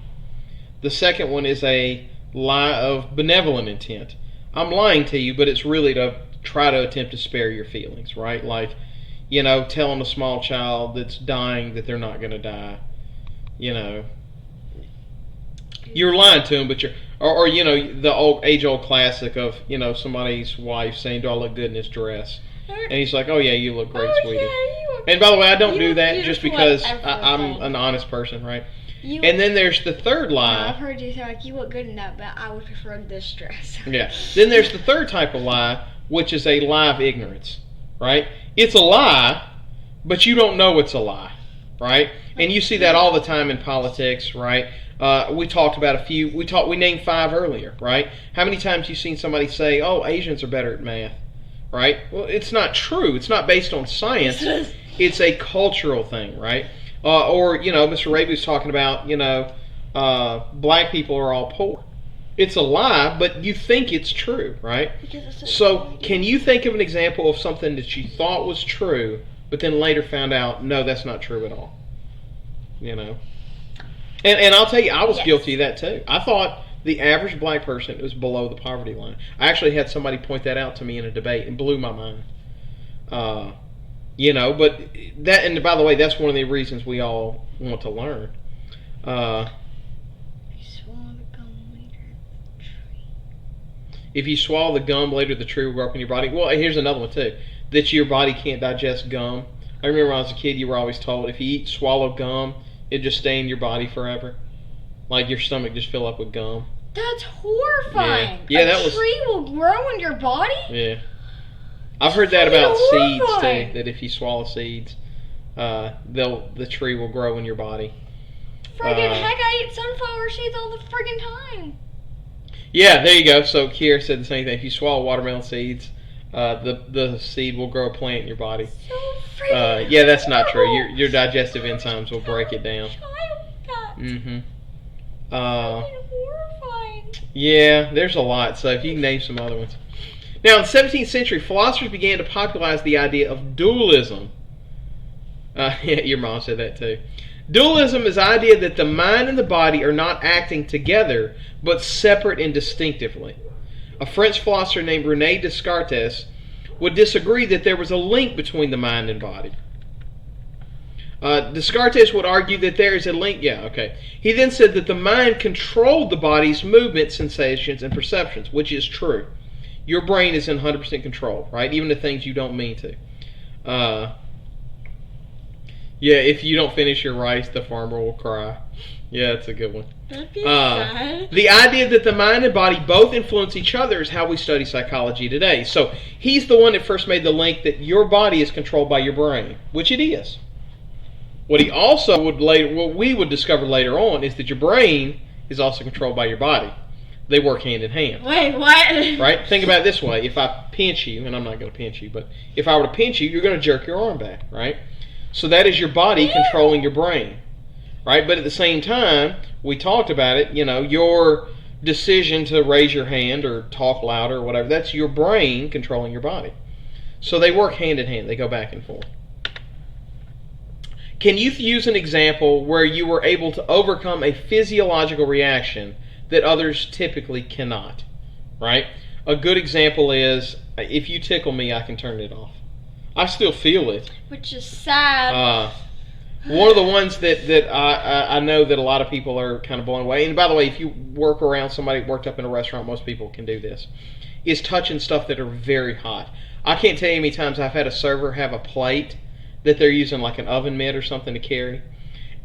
The second one is a lie of benevolent intent. I'm lying to you, but it's really to try to attempt to spare your feelings, right? Like, telling a small child that's dying that they're not going to die. You're lying to them, but or the age-old classic of, somebody's wife saying, "Do I look good in this dress?" And he's like, "Oh yeah, you look great, sweetie." Yeah, and by the way, I don't do that just beautiful because at I'm everything. an honest person, right? You- And then there's the third No, lie. I've heard you say you look good in that, but I would prefer this dress. Yeah. Then there's the third type of lie, which is a lie of ignorance, right? It's a lie, but you don't know it's a lie, right? And you see that all the time in politics, right? We talked about a few. We named 5 earlier, right? How many times you seen somebody say, "Oh, Asians are better at math," right? Well, it's not true. It's not based on science. It's a cultural thing, right? Or Mr. Raby was talking about, black people are all poor. It's a lie, but you think it's true, right? So, can you think of an example of something that you thought was true, but then later found out, no, that's not true at all? And I'll tell you, I was guilty of that too. I thought the average black person was below the poverty line. I actually had somebody point that out to me in a debate and blew my mind. But that, and by the way, that's one of the reasons we all want to learn. If you swallow the gum, later the tree will grow up in your body. Well, here's another one too, that your body can't digest gum. I remember when I was a kid, you were always told if you swallow gum, it'd just stay in your body forever. Like your stomach just fill up with gum. That's horrifying. Yeah, a that was. tree will grow in your body? Yeah. I've heard that about seeds horrifying. too. That if you swallow seeds, the tree will grow in your body. Friggin' heck, I eat sunflower seeds all the friggin' time. Yeah, there you go. So Kiera said the same thing. If you swallow watermelon seeds, the seed will grow a plant in your body. So friggin' Yeah, that's not true. horrible. Your digestive enzymes will break it down. Friggin' Mm-hmm. horrifying. Yeah, there's a lot. So if you can name some other ones. Now, in the 17th century, philosophers began to popularize the idea of dualism. Yeah, your mom said that too. Dualism is the idea that the mind and the body are not acting together, but separate and distinctively. A French philosopher named René Descartes would disagree that there was a link between the mind and body. Descartes would argue that there is a link. He then said that the mind controlled the body's movements, sensations, and perceptions, which is true. Your brain is in 100% control, right? Even the things you don't mean to. If you don't finish your rice, the farmer will cry. Yeah, that's a good one. That'd be sad. The idea that the mind and body both influence each other is how we study psychology today. So he's the one that first made the link that your body is controlled by your brain, which it is. What he also what we would discover later on is that your brain is also controlled by your body. They work hand in hand. Wait, what? Right? Think about it this way. If I pinch you, and I'm not going to pinch you, but if I were to pinch you, you're going to jerk your arm back, right? So that is your body controlling your brain, right? But at the same time, we talked about it, your decision to raise your hand or talk louder or whatever, that's your brain controlling your body. So they work hand in hand. They go back and forth. Can you use an example where you were able to overcome a physiological reaction that others typically cannot? Right? A good example is, if you tickle me, I can turn it off. I still feel it. Which is sad. One of the ones that I know that a lot of people are kind of blown away, and by the way, if you work around somebody who worked up in a restaurant, most people can do this, is touching stuff that are very hot. I can't tell you how many times I've had a server have a plate that they're using like an oven mitt or something to carry,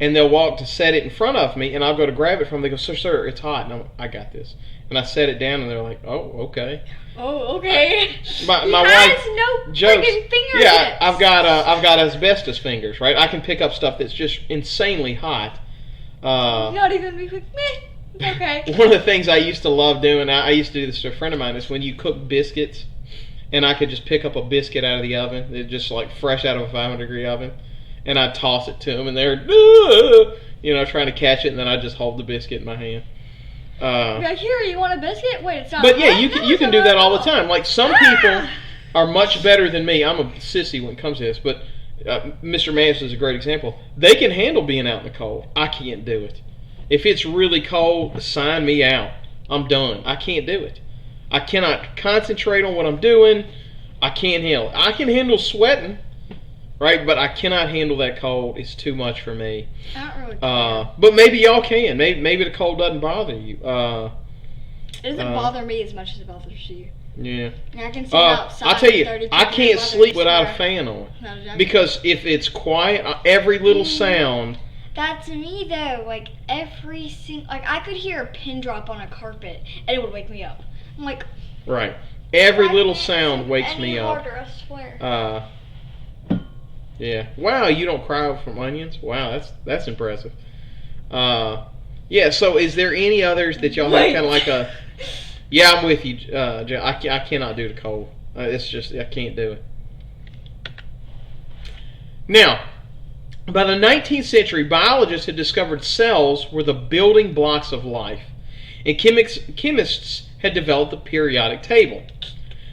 and they'll walk to set it in front of me, and I'll go to grab it from them. They go, sir, it's hot. And I got this. And I set it down, and they're like, oh, okay. Oh, okay. My he wife has no jokes. freaking fingertips. Yeah, I've got asbestos fingers, right? I can pick up stuff that's just insanely hot. Not even be quick. Meh. Okay. One of the things I used to love doing, I used to do this to a friend of mine, is when you cook biscuits, and I could just pick up a biscuit out of the oven, it's just like fresh out of a 500-degree oven, and I'd toss it to them, and they're, trying to catch it, and then I'd just hold the biscuit in my hand. Like, here, you want a biscuit? Wait, it's not. But yeah, you can do that all the time. Like, some people are much better than me. I'm a sissy when it comes to this, but Mr. Mans is a great example. They can handle being out in the cold. I can't do it. If it's really cold, sign me out. I'm done. I can't do it. I cannot concentrate on what I'm doing. I can't handle it. I can handle sweating, right? But I cannot handle that cold. It's too much for me. I don't really care. But maybe y'all can. Maybe the cold doesn't bother you. It doesn't bother me as much as it bothers you. Yeah. I can sit outside. I'll tell you, 32 I can't weather sleep without a sweater. fan on. No, Because if it's quiet, every little sound. That's me though. Like every single, I could hear a pin drop on a carpet and it would wake me up. I'm like, Right. Every I little can't sound sleep wakes any me up. harder, I swear. Yeah. Wow, you don't cry from onions? Wow, that's impressive. Yeah. So, is there any others that y'all have kind of like a? Yeah, I'm with you, Joe. I cannot do the cold. It's just I can't do it. Now, by the 19th century, biologists had discovered cells were the building blocks of life, and chemists had developed the periodic table.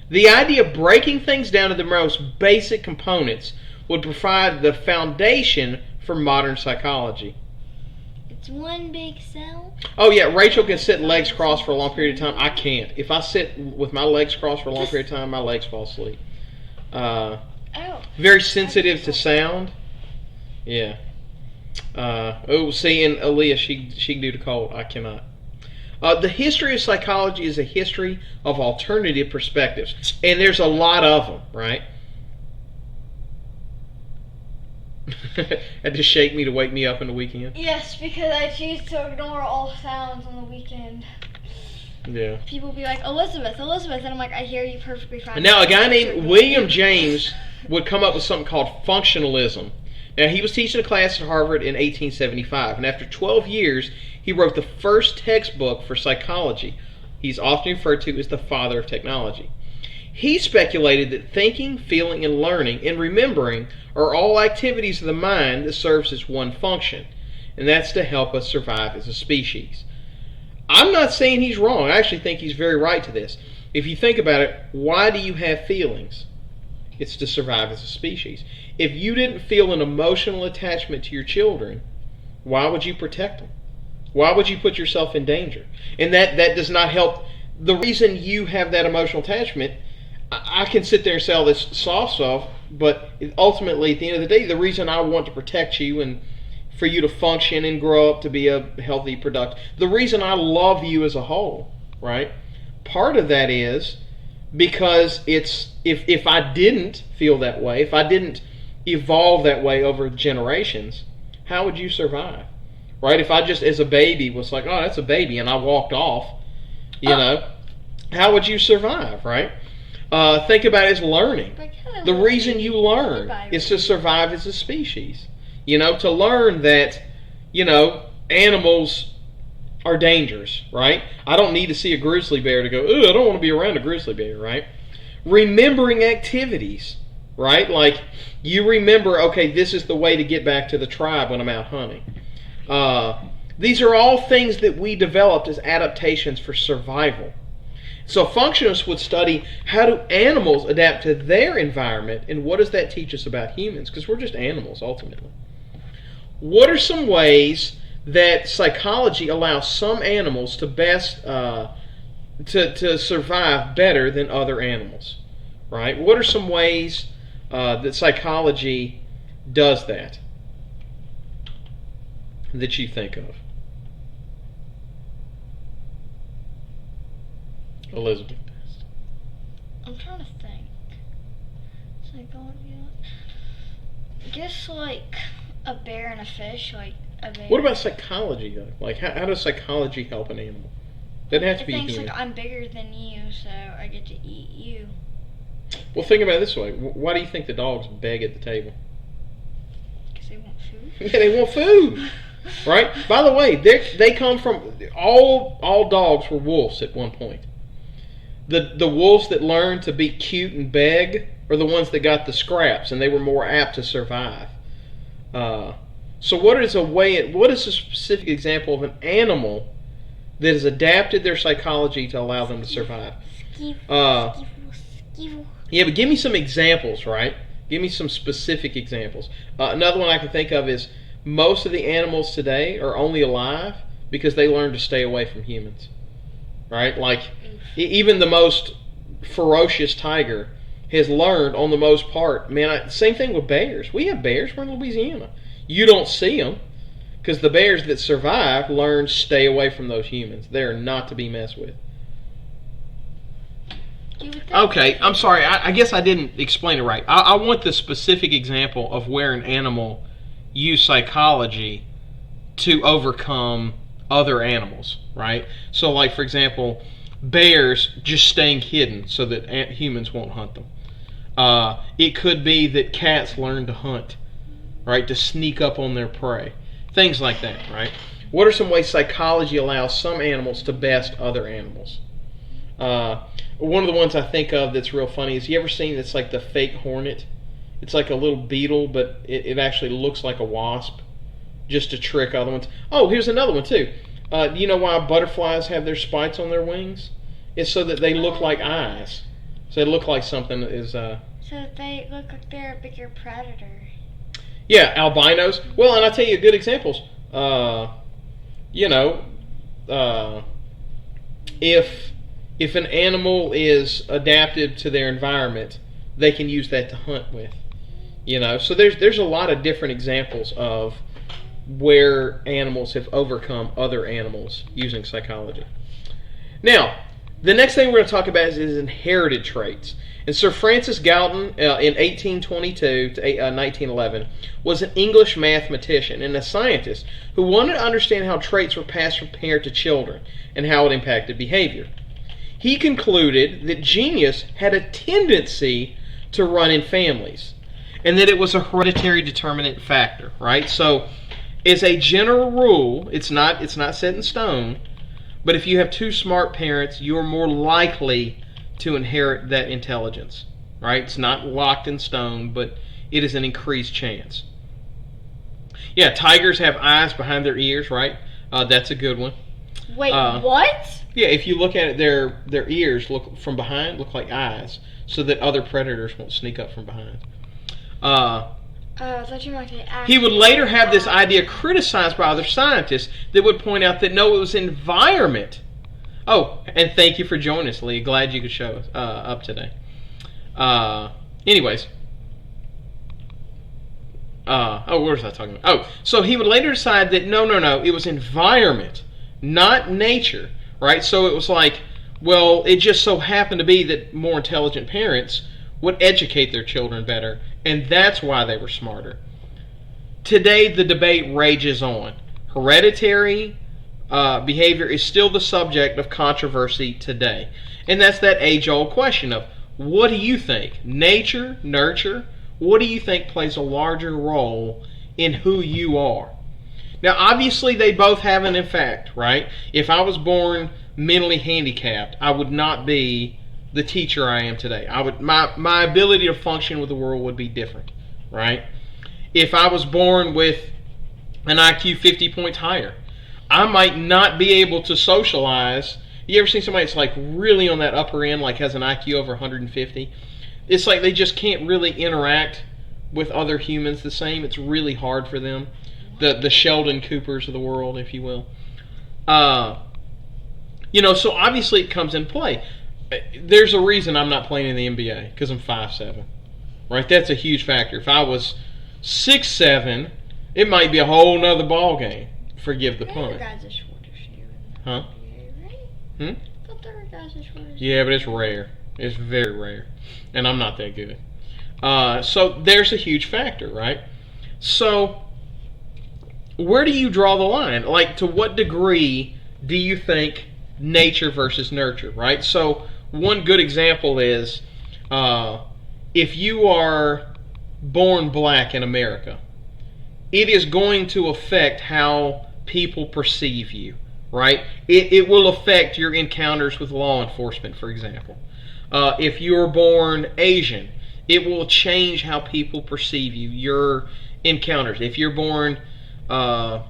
The idea of breaking things down to the most basic components would provide the foundation for modern psychology. It's one big cell. Oh yeah, Rachel can sit legs crossed for a long period of time. I can't. If I sit with my legs crossed for a long period of time, my legs fall asleep. Very sensitive to sound. Yeah. See, and Aaliyah, she can do the cold. I cannot. The history of psychology is a history of alternative perspectives, and there's a lot of them, right? Had to shake me to wake me up in the weekend. Yes, because I choose to ignore all sounds on the weekend. Yeah. People be like, Elizabeth, and I'm like, I hear you perfectly fine. And now, a guy named William James would come up with something called functionalism. Now, he was teaching a class at Harvard in 1875, and after 12 years, he wrote the first textbook for psychology. He's often referred to as the father of technology. He speculated that thinking, feeling, and learning and remembering are all activities of the mind that serves as one function, and that's to help us survive as a species. I'm not saying he's wrong. I actually think he's very right to this. If you think about it, why do you have feelings? It's to survive as a species. If you didn't feel an emotional attachment to your children, why would you protect them? Why would you put yourself in danger? And that does not help. The reason you have that emotional attachment, I can sit there and say all this soft stuff, but ultimately, at the end of the day, the reason I want to protect you and for you to function and grow up to be a healthy, productive, the reason I love you as a whole, right? Part of that is because it's if I didn't feel that way, if I didn't evolve that way over generations, how would you survive? Right? If I just as a baby was like, oh, that's a baby, and I walked off, how would you survive, right? Think about it as learning. The reason you learn is to survive as a species. To learn that, animals are dangerous, right? I don't need to see a grizzly bear to go, I don't want to be around a grizzly bear, right? Remembering activities, right? Like, you remember, okay, this is the way to get back to the tribe when I'm out hunting. These are all things that we developed as adaptations for survival. So functionalists would study how do animals adapt to their environment, and what does that teach us about humans? Because we're just animals, ultimately. What are some ways that psychology allows some animals to best to survive better than other animals? Right? What are some ways that psychology does that you think of? Elizabeth. I'm trying to think. Psychology. I guess like a bear and a fish, like a bear. What about psychology though? Like how does psychology help an animal? Doesn't have to be human. Like I'm bigger than you, so I get to eat you. Well, think about it this way. Why do you think the dogs beg at the table? Because they want food. Yeah, they want food. Right? By the way, they come from all dogs were wolves at one point. The wolves that learned to be cute and beg are the ones that got the scraps, and they were more apt to survive. So what is a specific example of an animal that has adapted their psychology to allow them to survive? Yeah, but give me some examples, right? Give me some specific examples. Another one I can think of is most of the animals today are only alive because they learned to stay away from humans. Right? Like, even the most ferocious tiger has learned, on the most part, same thing with bears. We have bears. We're in Louisiana. You don't see them because the bears that survive learn to stay away from those humans. They're not to be messed with. Okay, I'm sorry. I guess I didn't explain it right. I want the specific example of where an animal used psychology to overcome other animals, right? So, like, for example, bears just staying hidden so that humans won't hunt them. It could be that cats learn to hunt, right, to sneak up on their prey. Things like that, right? What are some ways psychology allows some animals to best other animals? One of the ones I think of that's real funny is, you ever seen it's like the fake hornet? It's like a little beetle, but it actually looks like a wasp, just to trick other ones. Oh, here's another one too. Do you know why butterflies have their spikes on their wings? It's so that they look like eyes. So they look like something that is... So they look like they're a bigger predator. Yeah, albinos. Well, and I'll tell you good examples. If an animal is adapted to their environment, they can use that to hunt with. So there's a lot of different examples of where animals have overcome other animals using psychology. Now, the next thing we're going to talk about is inherited traits. And Sir Francis Galton, in 1822 to 1911, was an English mathematician and a scientist who wanted to understand how traits were passed from parent to children and how it impacted behavior. He concluded that genius had a tendency to run in families, and that it was a hereditary determinant factor, right? So, as a general rule, it's not set in stone, but if you have two smart parents, you're more likely to inherit that intelligence, right? It's not locked in stone, but it is an increased chance. Yeah, tigers have eyes behind their ears, right? That's a good one. Wait, what? Yeah, if you look at it, their ears look from behind look like eyes, so that other predators won't sneak up from behind. I thought you meant to act. He would later have this idea criticized by other scientists that would point out that no, it was environment. Oh, and thank you for joining us, Lee. Glad you could show us up today. Anyways. What was I talking about? Oh, so he would later decide that no, it was environment, not nature, right? So it was like, well, it just so happened to be that more intelligent parents would educate their children better, and that's why they were smarter. Today, the debate rages on. Hereditary behavior is still the subject of controversy today. And that's that age-old question of, what do you think? Nature, nurture? What do you think plays a larger role in who you are? Now, obviously, they both have an effect, right? If I was born mentally handicapped, I would not be the teacher I am today. My ability to function with the world would be different, right? If I was born with an IQ 50 points higher, I might not be able to socialize. You ever seen somebody that's like really on that upper end, like has an IQ over 150? It's like they just can't really interact with other humans the same. It's really hard for them. The Sheldon Coopers of the world, if you will. So obviously it comes in play. There's a reason I'm not playing in the NBA, because I'm 5'7". Right? That's a huge factor. If I was 6'7", it might be a whole nother ball game. Forgive the pun. Guys are shorter than you in the Huh? NBA, right? I thought there were guys that shorter. Yeah, but it's rare. It's very rare. And I'm not that good. So there's a huge factor, right? So where do you draw the line? Like, to what degree do you think nature versus nurture, right? So one good example is if you are born black in America, it is going to affect how people perceive you, right? It will affect your encounters with law enforcement, for example. If you're born Asian, it will change how people perceive you, your encounters. If you're born, from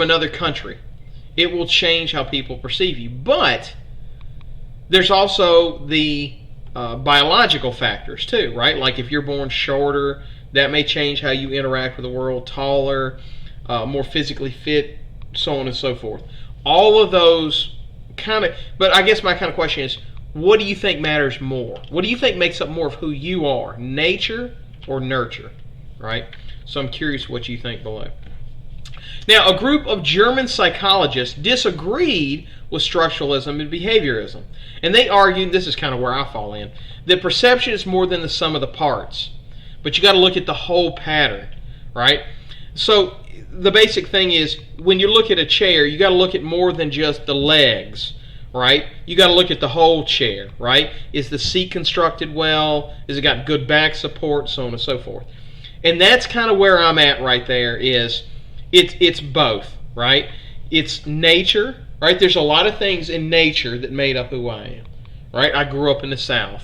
another country, it will change how people perceive you. But there's also the biological factors too, right? Like if you're born shorter, that may change how you interact with the world. Taller, more physically fit, so on and so forth. All of those but I guess my kind of question is, what do you think matters more? What do you think makes up more of who you are? Nature or nurture? Right? So I'm curious what you think below. Now, a group of German psychologists disagreed with structuralism and behaviorism. And they argued, this is kind of where I fall in, that perception is more than the sum of the parts. But you got to look at the whole pattern, right? So the basic thing is, when you look at a chair, you got to look at more than just the legs, right? You got to look at the whole chair, right? Is the seat constructed well? Is it got good back support? So on and so forth. And that's kind of where I'm at right there. Is it's both, right? It's nature, right? There's a lot of things in nature that made up who I am, right? I grew up in the South.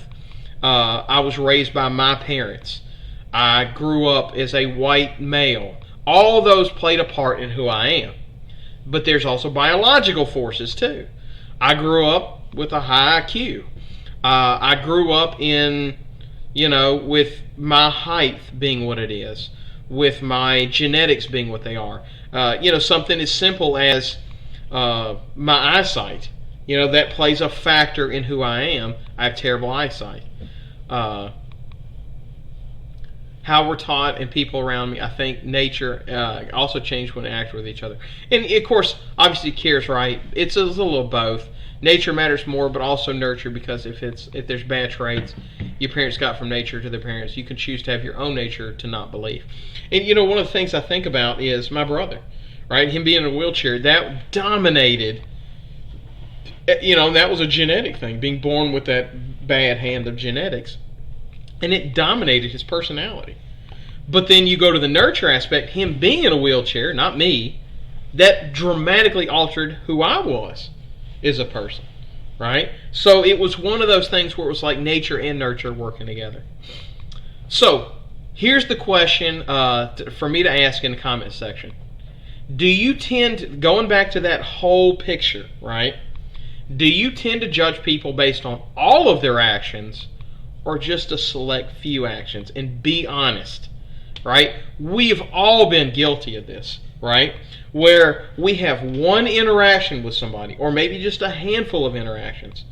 I was raised by my parents. I grew up as a white male. All those played a part in who I am. But there's also biological forces too. I grew up with a high IQ. I grew up in, with my height being what it is, with my genetics being what they are. Something as simple as my eyesight. That plays a factor in who I am. I have terrible eyesight. How we're taught and people around me, I think nature also changed when they act with each other. And of course, obviously, Kira's right. It's a little of both. Nature matters more, but also nurture, because if there's bad traits your parents got from nature to their parents, you can choose to have your own nature to not believe. And one of the things I think about is my brother, right? Him being in a wheelchair, that dominated. That was a genetic thing, being born with that bad hand of genetics. And it dominated his personality. But then you go to the nurture aspect, him being in a wheelchair, not me, that dramatically altered who I was as a person, right? So it was one of those things where it was like nature and nurture working together. So here's the question for me to ask in the comment section. do you tend, going back to that whole picture, right? Do you tend to judge people based on all of their actions or just a select few actions? And be honest, right? We've all been guilty of this, right? Where we have one interaction with somebody, or maybe just a handful of interactions,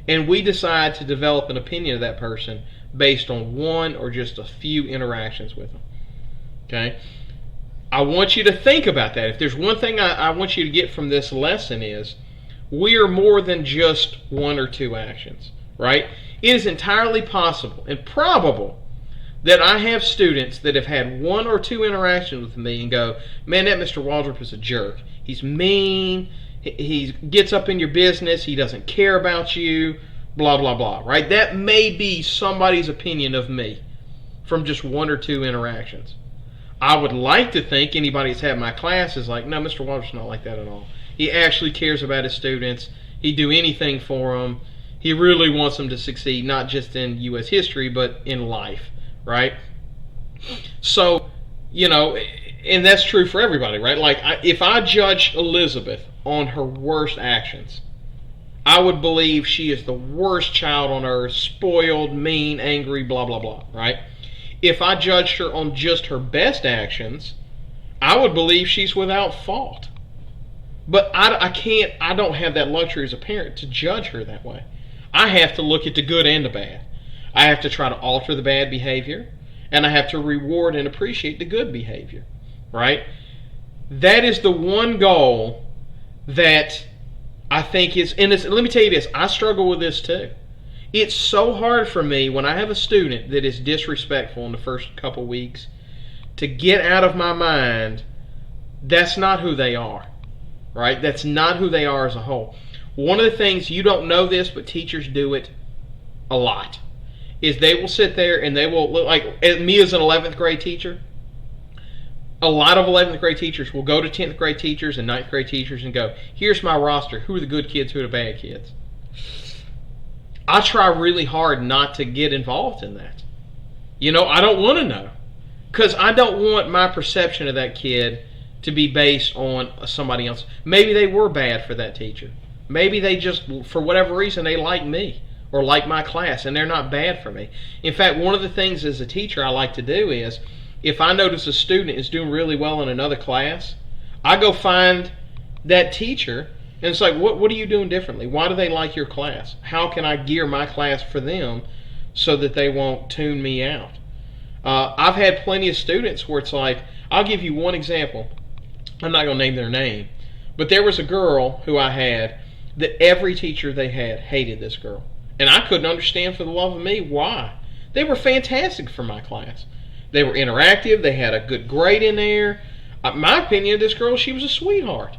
and we decide to develop an opinion of that person based on one or just a few interactions with them. Okay? I want you to think about that. If there's one thing I want you to get from this lesson is, we are more than just one or two actions, right? It is entirely possible and probable that I have students that have had one or two interactions with me and go, man, that Mr. Waldrop is a jerk. He's mean. He gets up in your business. He doesn't care about you. Blah, blah, blah, right? That may be somebody's opinion of me from just one or two interactions. I would like to think anybody that's had my class is like, no, Mr. Waldrop's not like that at all. He actually cares about his students. He'd do anything for them. He really wants them to succeed, not just in U.S. history, but in life, right? So, and that's true for everybody, right? Like, if I judge Elizabeth on her worst actions, I would believe she is the worst child on earth, spoiled, mean, angry, blah, blah, blah, right? If I judged her on just her best actions, I would believe she's without fault. But I don't have that luxury as a parent to judge her that way. I have to look at the good and the bad. I have to try to alter the bad behavior, and I have to reward and appreciate the good behavior, right? That is the one goal that I think is, and let me tell you this, I struggle with this too. It's so hard for me when I have a student that is disrespectful in the first couple weeks to get out of my mind, that's not who they are. Right? That's not who they are as a whole. One of the things, you don't know this, but teachers do it a lot, is they will sit there and they will, like me as an 11th grade teacher, a lot of 11th grade teachers will go to 10th grade teachers and 9th grade teachers and go, here's my roster. Who are the good kids? Who are the bad kids? I try really hard not to get involved in that. I don't want to know. Because I don't want my perception of that kid to be based on somebody else. Maybe they were bad for that teacher. Maybe they just, for whatever reason, they like me or like my class, and they're not bad for me. In fact, one of the things as a teacher I like to do is, if I notice a student is doing really well in another class, I go find that teacher, and it's like, what are you doing differently? Why do they like your class? How can I gear my class for them so that they won't tune me out? I've had plenty of students where it's like, I'll give you one example. I'm not going to name their name, but there was a girl who I had that every teacher they had hated this girl. And I couldn't understand for the love of me why. They were fantastic for my class. They were interactive. They had a good grade in there. My opinion of this girl, she was a sweetheart.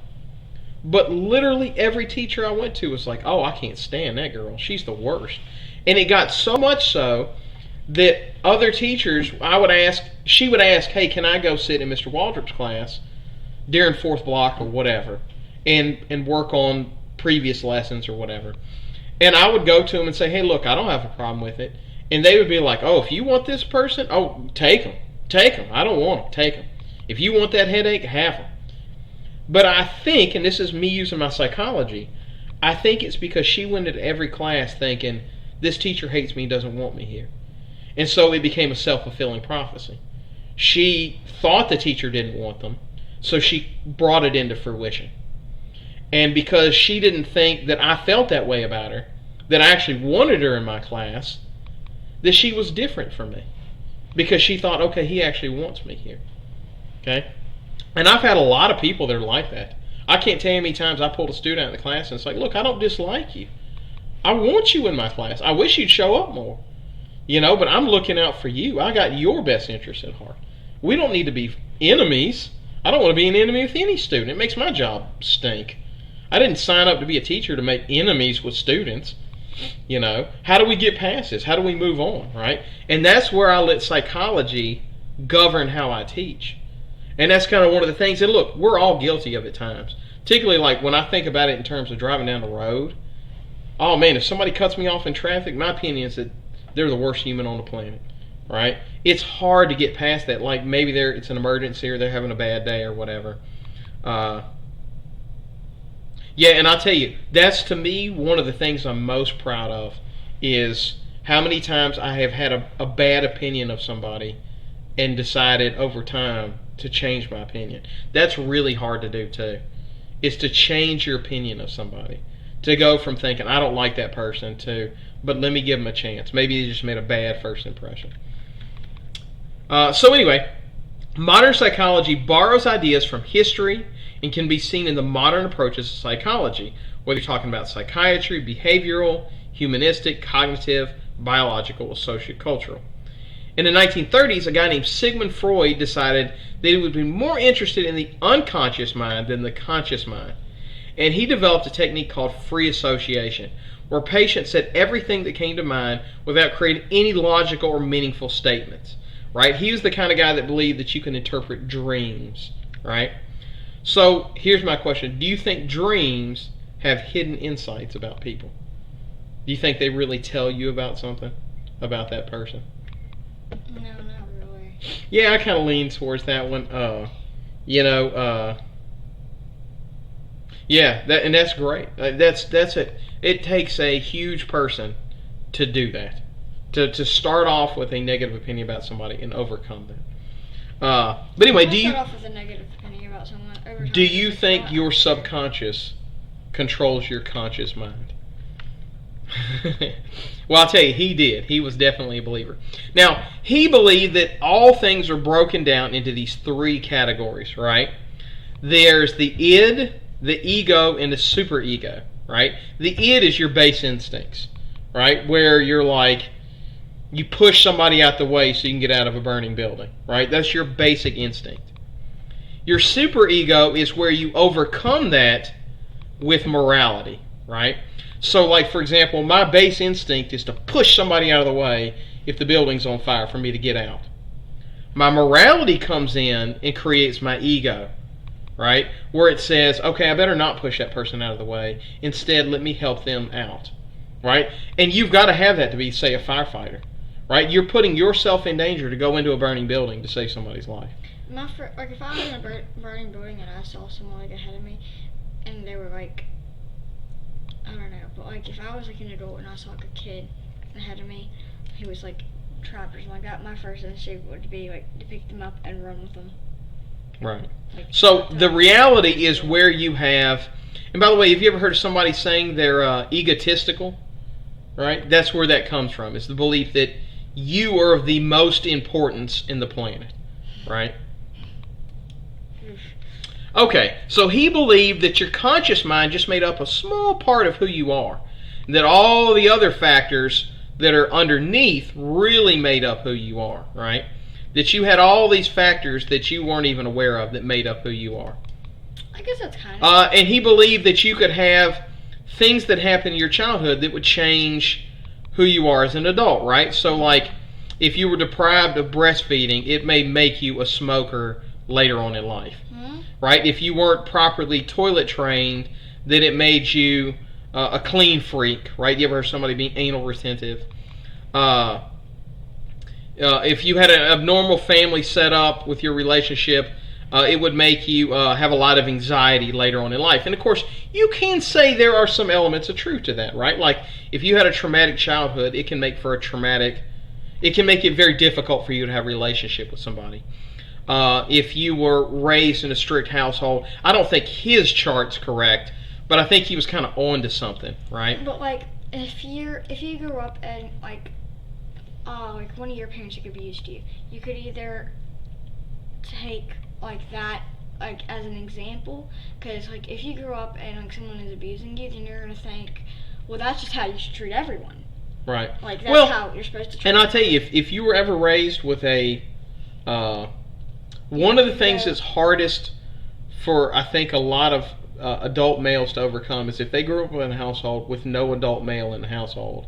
But literally every teacher I went to was like, oh, I can't stand that girl. She's the worst. And it got so much so that other teachers, she would ask, hey, can I go sit in Mr. Waldrop's class during fourth block or whatever, and work on previous lessons or whatever. And I would go to them and say, hey, look, I don't have a problem with it. And they would be like, oh, if you want this person, oh, take them. Take them. I don't want them. Take them. If you want that headache, have them. But I think, and this is me using my psychology, I think it's because she went into every class thinking, this teacher hates me and doesn't want me here. And so it became a self-fulfilling prophecy. She thought the teacher didn't want them, so she brought it into fruition. And because she didn't think that I felt that way about her, that I actually wanted her in my class, that she was different from me. Because she thought, okay, he actually wants me here. Okay? And I've had a lot of people that are like that. I can't tell you how many times I pulled a student out of the class and it's like, look, I don't dislike you. I want you in my class. I wish you'd show up more. But I'm looking out for you. I got your best interest at heart. We don't need to be enemies. I don't want to be an enemy with any student. It makes my job stink. I didn't sign up to be a teacher to make enemies with students. How do we get past this? How do we move on, right? And that's where I let psychology govern how I teach. And that's kind of one of the things that, look, we're all guilty of at times. Particularly like when I think about it in terms of driving down the road. Oh man, if somebody cuts me off in traffic, my opinion is that they're the worst human on the planet, right? It's hard to get past that. Like maybe it's an emergency or they're having a bad day or whatever. Yeah, and I'll tell you, that's to me one of the things I'm most proud of is how many times I have had a bad opinion of somebody and decided over time to change my opinion. That's really hard to do too. Is to change your opinion of somebody. To go from thinking, I don't like that person, to, but let me give them a chance. Maybe they just made a bad first impression. So anyway, modern psychology borrows ideas from history and can be seen in the modern approaches to psychology, whether you're talking about psychiatry, behavioral, humanistic, cognitive, biological, or sociocultural. In the 1930s, a guy named Sigmund Freud decided that he would be more interested in the unconscious mind than the conscious mind. And he developed a technique called free association, where patients said everything that came to mind without creating any logical or meaningful statements. Right? He was the kind of guy that believed that you can interpret dreams. Right? So here's my question. Do you think dreams have hidden insights about people? Do you think they really tell you about something, about that person? No, not really. Yeah, I kind of lean towards that one. Yeah, and that's great. That's it. It takes a huge person to do that, to start off with a negative opinion about somebody and overcome that. But anyway, Start off with a negative opinion about someone. Do you think your subconscious controls your conscious mind? Well, I'll tell you, he did. He was definitely a believer. Now, he believed that all things are broken down into these three categories, right? There's the id, the ego, and the superego, right? The id is your base instincts, right? Where you're like, you push somebody out the way so you can get out of a burning building, right? That's your basic instinct. Your superego is where you overcome that with morality, right? So, like, for example, my base instinct is to push somebody out of the way if the building's on fire for me to get out. My morality comes in and creates my ego, right? Where it says, okay, I better not push that person out of the way. Instead, let me help them out, right? And you've got to have that to be, say, a firefighter, right? You're putting yourself in danger to go into a burning building to save somebody's life. Like, if I was in a burning building and I saw someone, like, ahead of me, and they were, like, I don't know, but, like, if I was, like, an adult and I saw, like, a kid ahead of me who was, like, trapped or something like that, my first instinct would be, like, to pick them up and run with them. Right. Like, So the reality is where you have, and by the way, have you ever heard of somebody saying they're egotistical? Right? That's where that comes from. It's the belief that you are of the most importance in the planet. Right? Okay, so he believed that your conscious mind just made up a small part of who you are. That all the other factors that are underneath really made up who you are, right? That you had all these factors that you weren't even aware of that made up who you are. I guess that's kind of... And he believed that you could have things that happened in your childhood that would change who you are as an adult, right? So, like, if you were deprived of breastfeeding, it may make you a smoker later on in life. Right? If you weren't properly toilet trained, then it made you a clean freak, right? You ever heard somebody being anal retentive? If you had an abnormal family set up with your relationship, it would make you have a lot of anxiety later on in life. And of course, you can say there are some elements of truth to that, right? Like, if you had a traumatic childhood, it can make it very difficult for you to have a relationship with somebody. If you were raised in a strict household, I don't think his chart's correct, but I think he was kind of on to something, right? But, like, if you grew up and, like one of your parents like abused you, you could either take, like, that, like, as an example, because, like, if you grew up and, like, someone is abusing you, then you're going to think, well, that's just how you should treat everyone. Right. Like, that's how you're supposed to treat And I'll tell you, if you were ever raised with a... one of the things that's hardest for, I think, a lot of adult males to overcome is if they grew up in a household with no adult male in the household.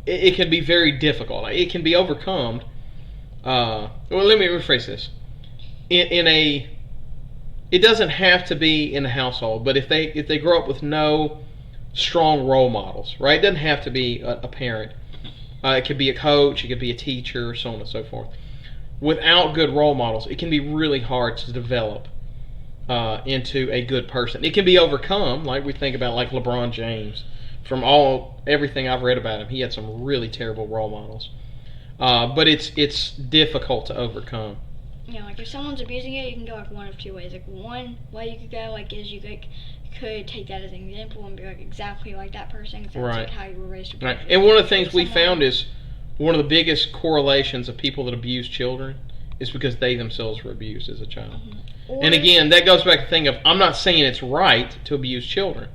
It can be very difficult. It can be overcome. Well, let me rephrase this. It doesn't have to be in a household, but if they grow up with no strong role models, right? It doesn't have to be a parent. It could be a coach. It could be a teacher, so on and so forth. without good role models, it can be really hard to develop into a good person. It can be overcome, like we think about like LeBron James. From everything I've read about him, he had some really terrible role models. But it's difficult to overcome. Yeah, like if someone's abusing it, you can go like one of two ways. Like one way you could go like is you could take that as an example and be like exactly like that person, because that's like how you were raised. Right. And one of the things we found is one of the biggest correlations of people that abuse children is because they themselves were abused as a child. And again, that goes back to the thing of, I'm not saying it's right to abuse children,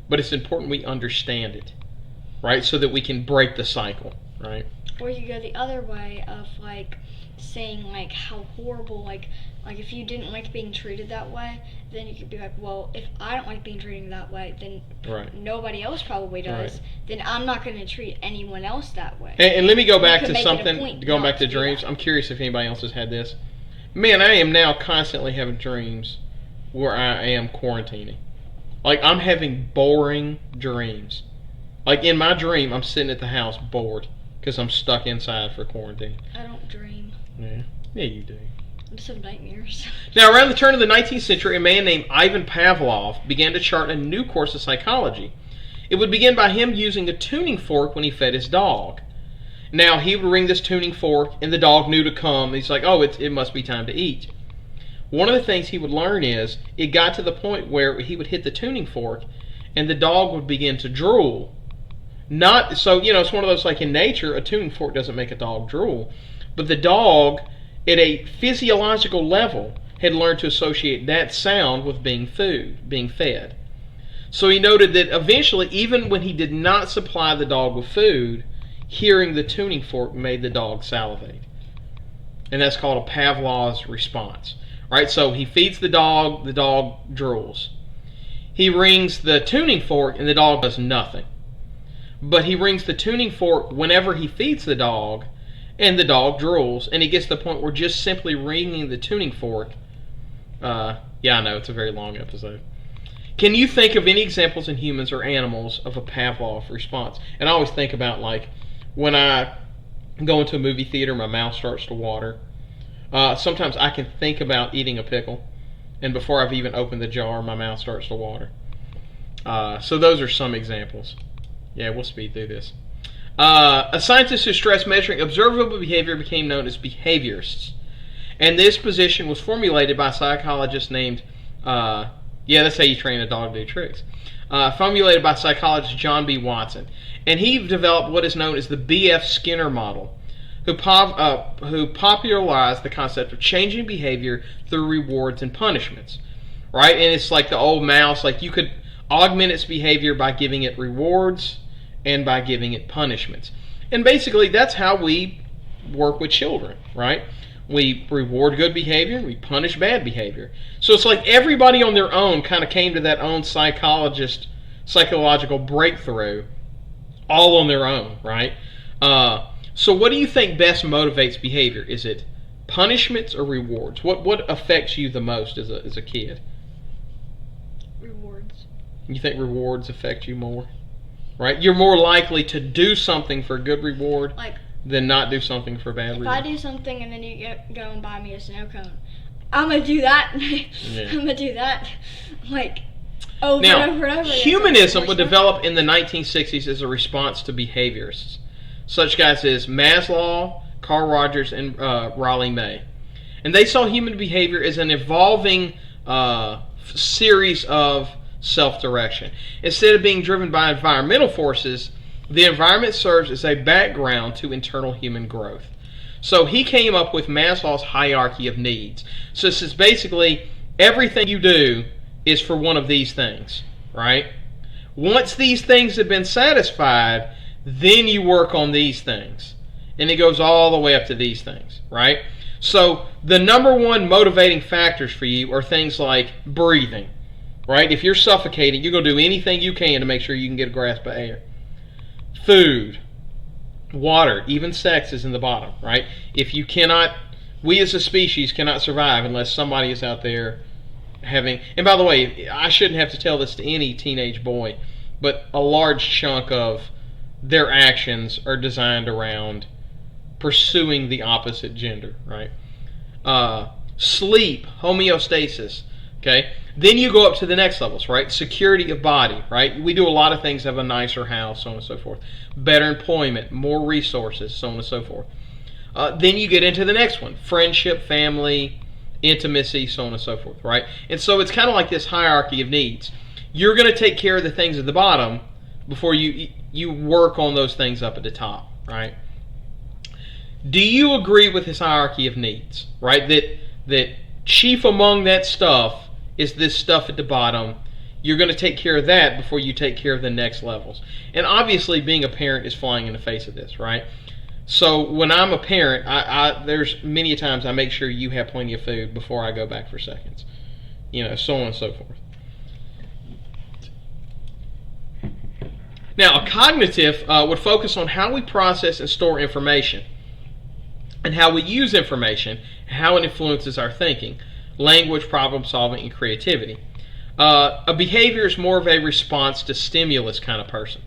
but it's important we understand it, right? So that we can break the cycle, right? Or you go the other way of like saying like how horrible, like if you didn't like being treated that way, then you could be like, well, if I don't like being treated that way, then nobody else probably does. Right. Then I'm not going to treat anyone else that way. And let me go back to something, going back to dreams. I'm curious if anybody else has had this. Man, I am now constantly having dreams where I am quarantining. Like, I'm having boring dreams. Like, in my dream, I'm sitting at the house bored because I'm stuck inside for quarantine. I don't dream. Yeah, you do. I just have nightmares. Now, around the turn of the 19th century, a man named Ivan Pavlov began to chart a new course of psychology. It would begin by him using a tuning fork when he fed his dog. Now, he would ring this tuning fork, and the dog knew to come. He's like, oh, it must be time to eat. One of the things he would learn is, it got to the point where he would hit the tuning fork, and the dog would begin to drool. It's one of those, like in nature, a tuning fork doesn't make a dog drool. But the dog, at a physiological level, had learned to associate that sound with being fed. So he noted that eventually, even when he did not supply the dog with food, hearing the tuning fork made the dog salivate. And that's called a Pavlov's response. Right? So he feeds the dog drools. He rings the tuning fork, and the dog does nothing. But he rings the tuning fork whenever he feeds the dog, and the dog drools, and he gets to the point where just simply ringing the tuning fork, I know, it's a very long episode. Can you think of any examples in humans or animals of a Pavlov response? And I always think about, like, when I go into a movie theater, my mouth starts to water. Sometimes I can think about eating a pickle, and before I've even opened the jar, my mouth starts to water. So those are some examples. Yeah, we'll speed through this. A scientist who stressed measuring observable behavior became known as behaviorists. And this position was formulated by a psychologist named, that's how you train a dog to do tricks. Formulated by psychologist John B. Watson. And he developed what is known as the B.F. Skinner model, who popularized the concept of changing behavior through rewards and punishments. Right? And it's like the old mouse, like you could augment its behavior by giving it rewards and by giving it punishments. And basically that's how we work with children, right? We reward good behavior, we punish bad behavior. So it's like everybody on their own kind of came to that own psychological breakthrough all on their own, right? So what do you think best motivates behavior? Is it punishments or rewards? What affects you the most as a kid? Rewards. You think rewards affect you more? Right? You're more likely to do something for a good reward than not do something for a bad reward. If I do something and then you go and buy me a snow cone, I'm going to do that. I'm going to do that. Over and over and over. Humanism would develop in the 1960s as a response to behaviorists. Such guys as Maslow, Carl Rogers, and Raleigh May. And they saw human behavior as an evolving series of self-direction. Instead of being driven by environmental forces, the environment serves as a background to internal human growth. So he came up with Maslow's hierarchy of needs. So this is basically everything you do is for one of these things, right? Once these things have been satisfied, then you work on these things. And it goes all the way up to these things, right? So the number one motivating factors for you are things like breathing, right? If you're suffocating, you're going to do anything you can to make sure you can get a grasp of air. Food, water, even sex is in the bottom, right? We as a species cannot survive unless somebody is out there having, and by the way, I shouldn't have to tell this to any teenage boy, but a large chunk of their actions are designed around pursuing the opposite gender, right? sleep, homeostasis. Okay, then you go up to the next levels, right? Security of body, right? We do a lot of things to have a nicer house, so on and so forth. Better employment, more resources, so on and so forth. Then you get into the next one: friendship, family, intimacy, so on and so forth, right? And so it's kind of like this hierarchy of needs. You're going to take care of the things at the bottom before you work on those things up at the top, right? Do you agree with this hierarchy of needs, right? That chief among that stuff is this stuff at the bottom. You're going to take care of that before you take care of the next levels. And obviously, being a parent is flying in the face of this, right? So when I'm a parent, there's many times I make sure you have plenty of food before I go back for seconds. So on and so forth. Now, a cognitive would focus on how we process and store information, and how we use information, and how it influences our thinking, language, problem solving, and creativity. A behavior is more of a response to stimulus kind of person,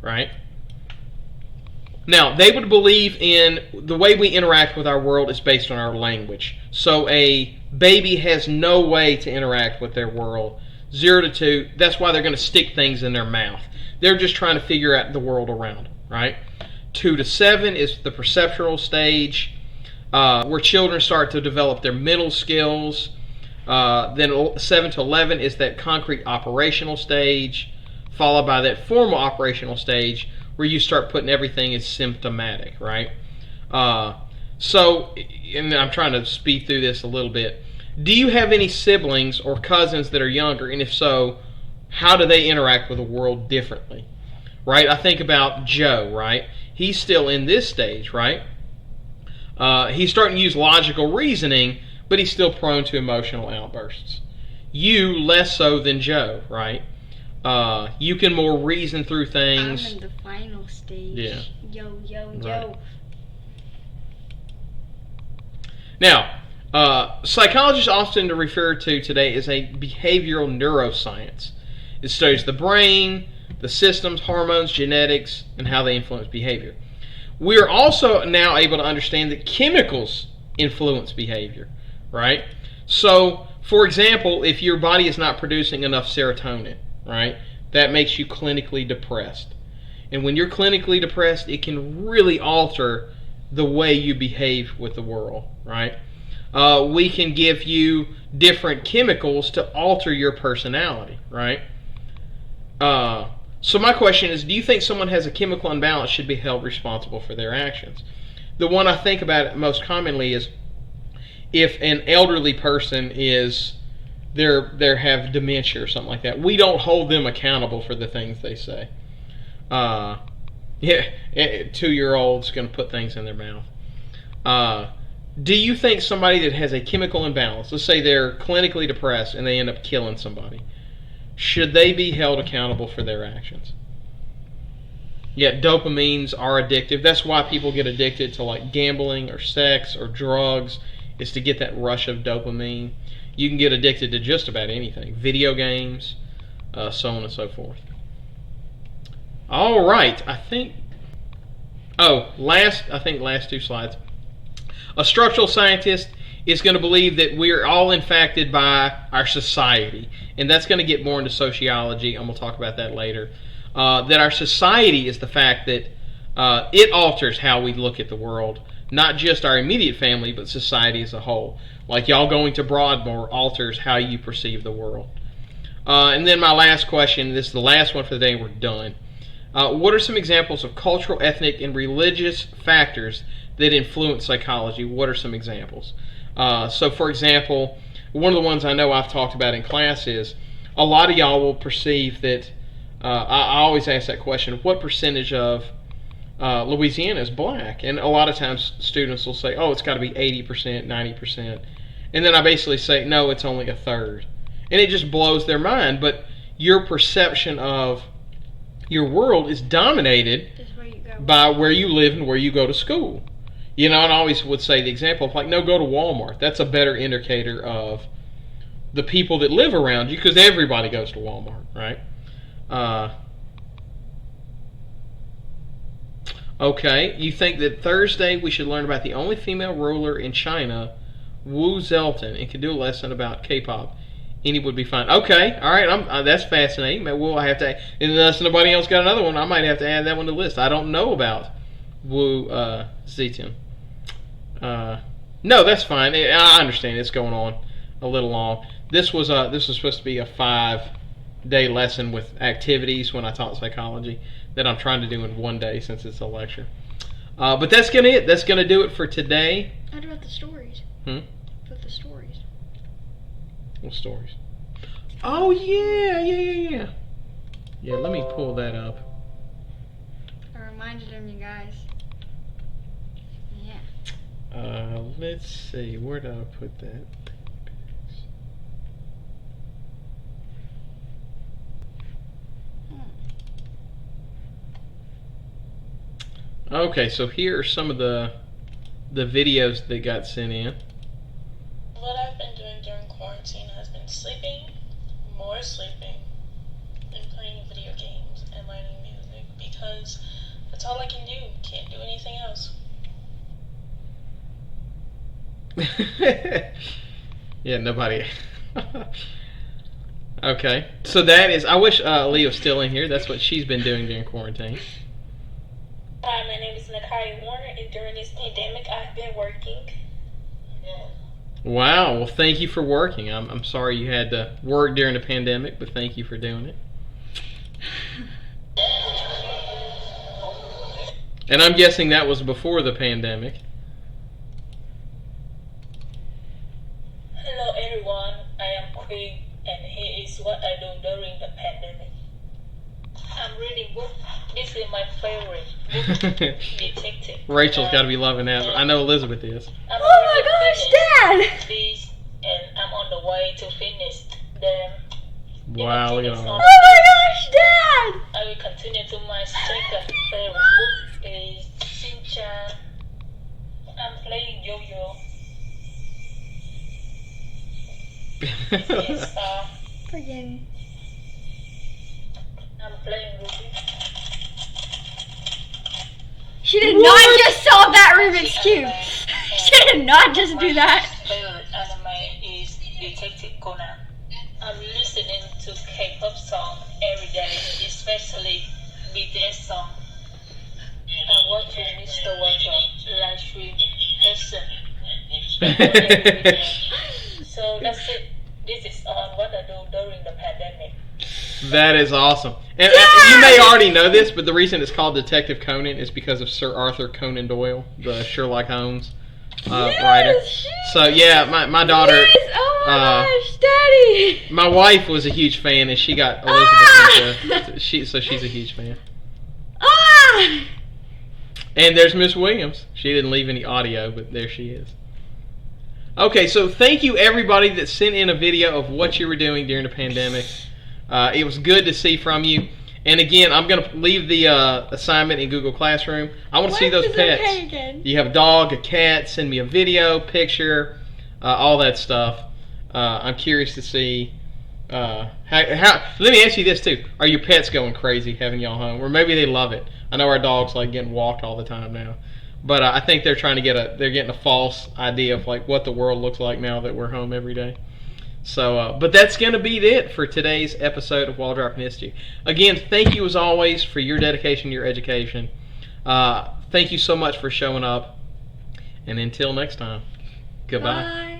right? Now, they would believe in the way we interact with our world is based on our language. So a baby has no way to interact with their world. 0 to 2, that's why they're going to stick things in their mouth. They're just trying to figure out the world around them, right? 2 to 7 is the perceptual stage, where children start to develop their mental skills. Then 7 to 11 is that concrete operational stage, followed by that formal operational stage, where you start putting everything as symptomatic, right? So, and I'm trying to speed through this a little bit. Do you have any siblings or cousins that are younger? And if so, how do they interact with the world differently? Right? I think about Joe, right? He's still in this stage, right? He's starting to use logical reasoning, but he's still prone to emotional outbursts. You, less so than Joe, right? You can more reason through things. I'm in the final stage. Yeah. Yo. Right. Now, psychologists often refer to today as a behavioral neuroscience. It studies the brain, the systems, hormones, genetics, and how they influence behavior. We are also now able to understand that chemicals influence behavior, right? So, for example, if your body is not producing enough serotonin, right, that makes you clinically depressed. And when you're clinically depressed, it can really alter the way you behave with the world, right? We can give you different chemicals to alter your personality, right? So my question is, do you think someone has a chemical imbalance should be held responsible for their actions? The one I think about most commonly is if an elderly person is they have dementia or something like that. We don't hold them accountable for the things they say. A 2-year-old's going to put things in their mouth. Do you think somebody that has a chemical imbalance, let's say they're clinically depressed and they end up killing somebody, should they be held accountable for their actions? Yeah, dopamines are addictive. That's why people get addicted to like gambling or sex or drugs, is to get that rush of dopamine. You can get addicted to just about anything. Video games, so on and so forth. All right, last 2 slides. A structural scientist is going to believe that we are all impacted by our society. And that's going to get more into sociology. I'm going to talk about that later. That our society is the fact that it alters how we look at the world. Not just our immediate family, but society as a whole. Like y'all going to Broadmoor alters how you perceive the world. And then my last question, this is the last one for the day, and we're done. What are some examples of cultural, ethnic, and religious factors that influence psychology? What are some examples? So for example, one of the ones I know I've talked about in class is a lot of y'all will perceive that, I always ask that question, what percentage of Louisiana is black? And a lot of times students will say, oh, it's got to be 80%, 90%. And then I basically say, no, it's only a third. And it just blows their mind. But your perception of your world is dominated by where you live and where you go to school. You know, and I always would say the example of like, no, go to Walmart. That's a better indicator of the people that live around you, because everybody goes to Walmart, right? Okay, you think that Thursday we should learn about the only female ruler in China Wu Zelton and can do a lesson about K-pop. Any would be fine. Okay, all right. That's fascinating. Well, I have to. Unless nobody else got another one, I might have to add that one to the list. I don't know about Wu Zelton. No, that's fine. I understand. It's going on a little long. This was supposed to be a 5-day lesson with activities when I taught psychology that I'm trying to do in 1 day since it's a lecture. But that's gonna it. That's gonna do it for today. What about the stories? What the stories? What stories? Oh yeah. Yeah, let me pull that up. I reminded him, you guys. Yeah. Let's see. Where did I put that? Okay, so here are some of the videos that got sent in. What I've been doing during quarantine has been sleeping, more sleeping, and playing video games and learning music because that's all I can do. Can't do anything else. Yeah, nobody. Okay, so that is. I wish Leah's still in here. That's what she's been doing during quarantine. Hi, my name is Nakai Warner, and during this pandemic, I've been working. Wow. Well, thank you for working. I'm sorry you had to work during the pandemic, but thank you for doing it. And I'm guessing that was before the pandemic. Hello, everyone. I am Queen, and here is what I do during the pandemic. I'm reading book. This is my favorite book, Detective. Rachel's got to be loving that. I know Elizabeth is. Oh my gosh, Dad! This, and I'm on the way to finish them. Wow, look at all Oh that. my gosh, Dad! I will continue to my second favorite book is Shin-chan. I'm playing Yo-Yo. This is Friggin'. I'm playing Ruby. She did not just solve that Rubik's Cube. She did not just do that. My favorite anime is Detective Conan. I'm listening to K-pop song every day, especially BTS song. I'm watching Mr. Walker live stream lesson every day. So that's it. This is what I do during the pandemic. That is awesome. And you may already know this, but the reason it's called Detective Conan is because of Sir Arthur Conan Doyle, the Sherlock Holmes writer. So yeah, my daughter. Yes. Oh my gosh, Daddy! My wife was a huge fan, and she got Elizabeth into she's a huge fan. Ah! And there's Miss Williams. She didn't leave any audio, but there she is. Okay, so thank you everybody that sent in a video of what you were doing during the pandemic. It was good to see from you. And again, I'm going to leave the assignment in Google Classroom. I want to see those pets. You have a dog, a cat, send me a video, picture, all that stuff. I'm curious to see how. Let me ask you this too: are your pets going crazy having y'all home, or maybe they love it? I know our dog's like getting walked all the time now, but I think they're trying to getting a false idea of like what the world looks like now that we're home every day. So, but that's going to be it for today's episode of Wall Dropping History. Again, thank you as always for your dedication to your education. Thank you so much for showing up, and until next time, goodbye. Bye.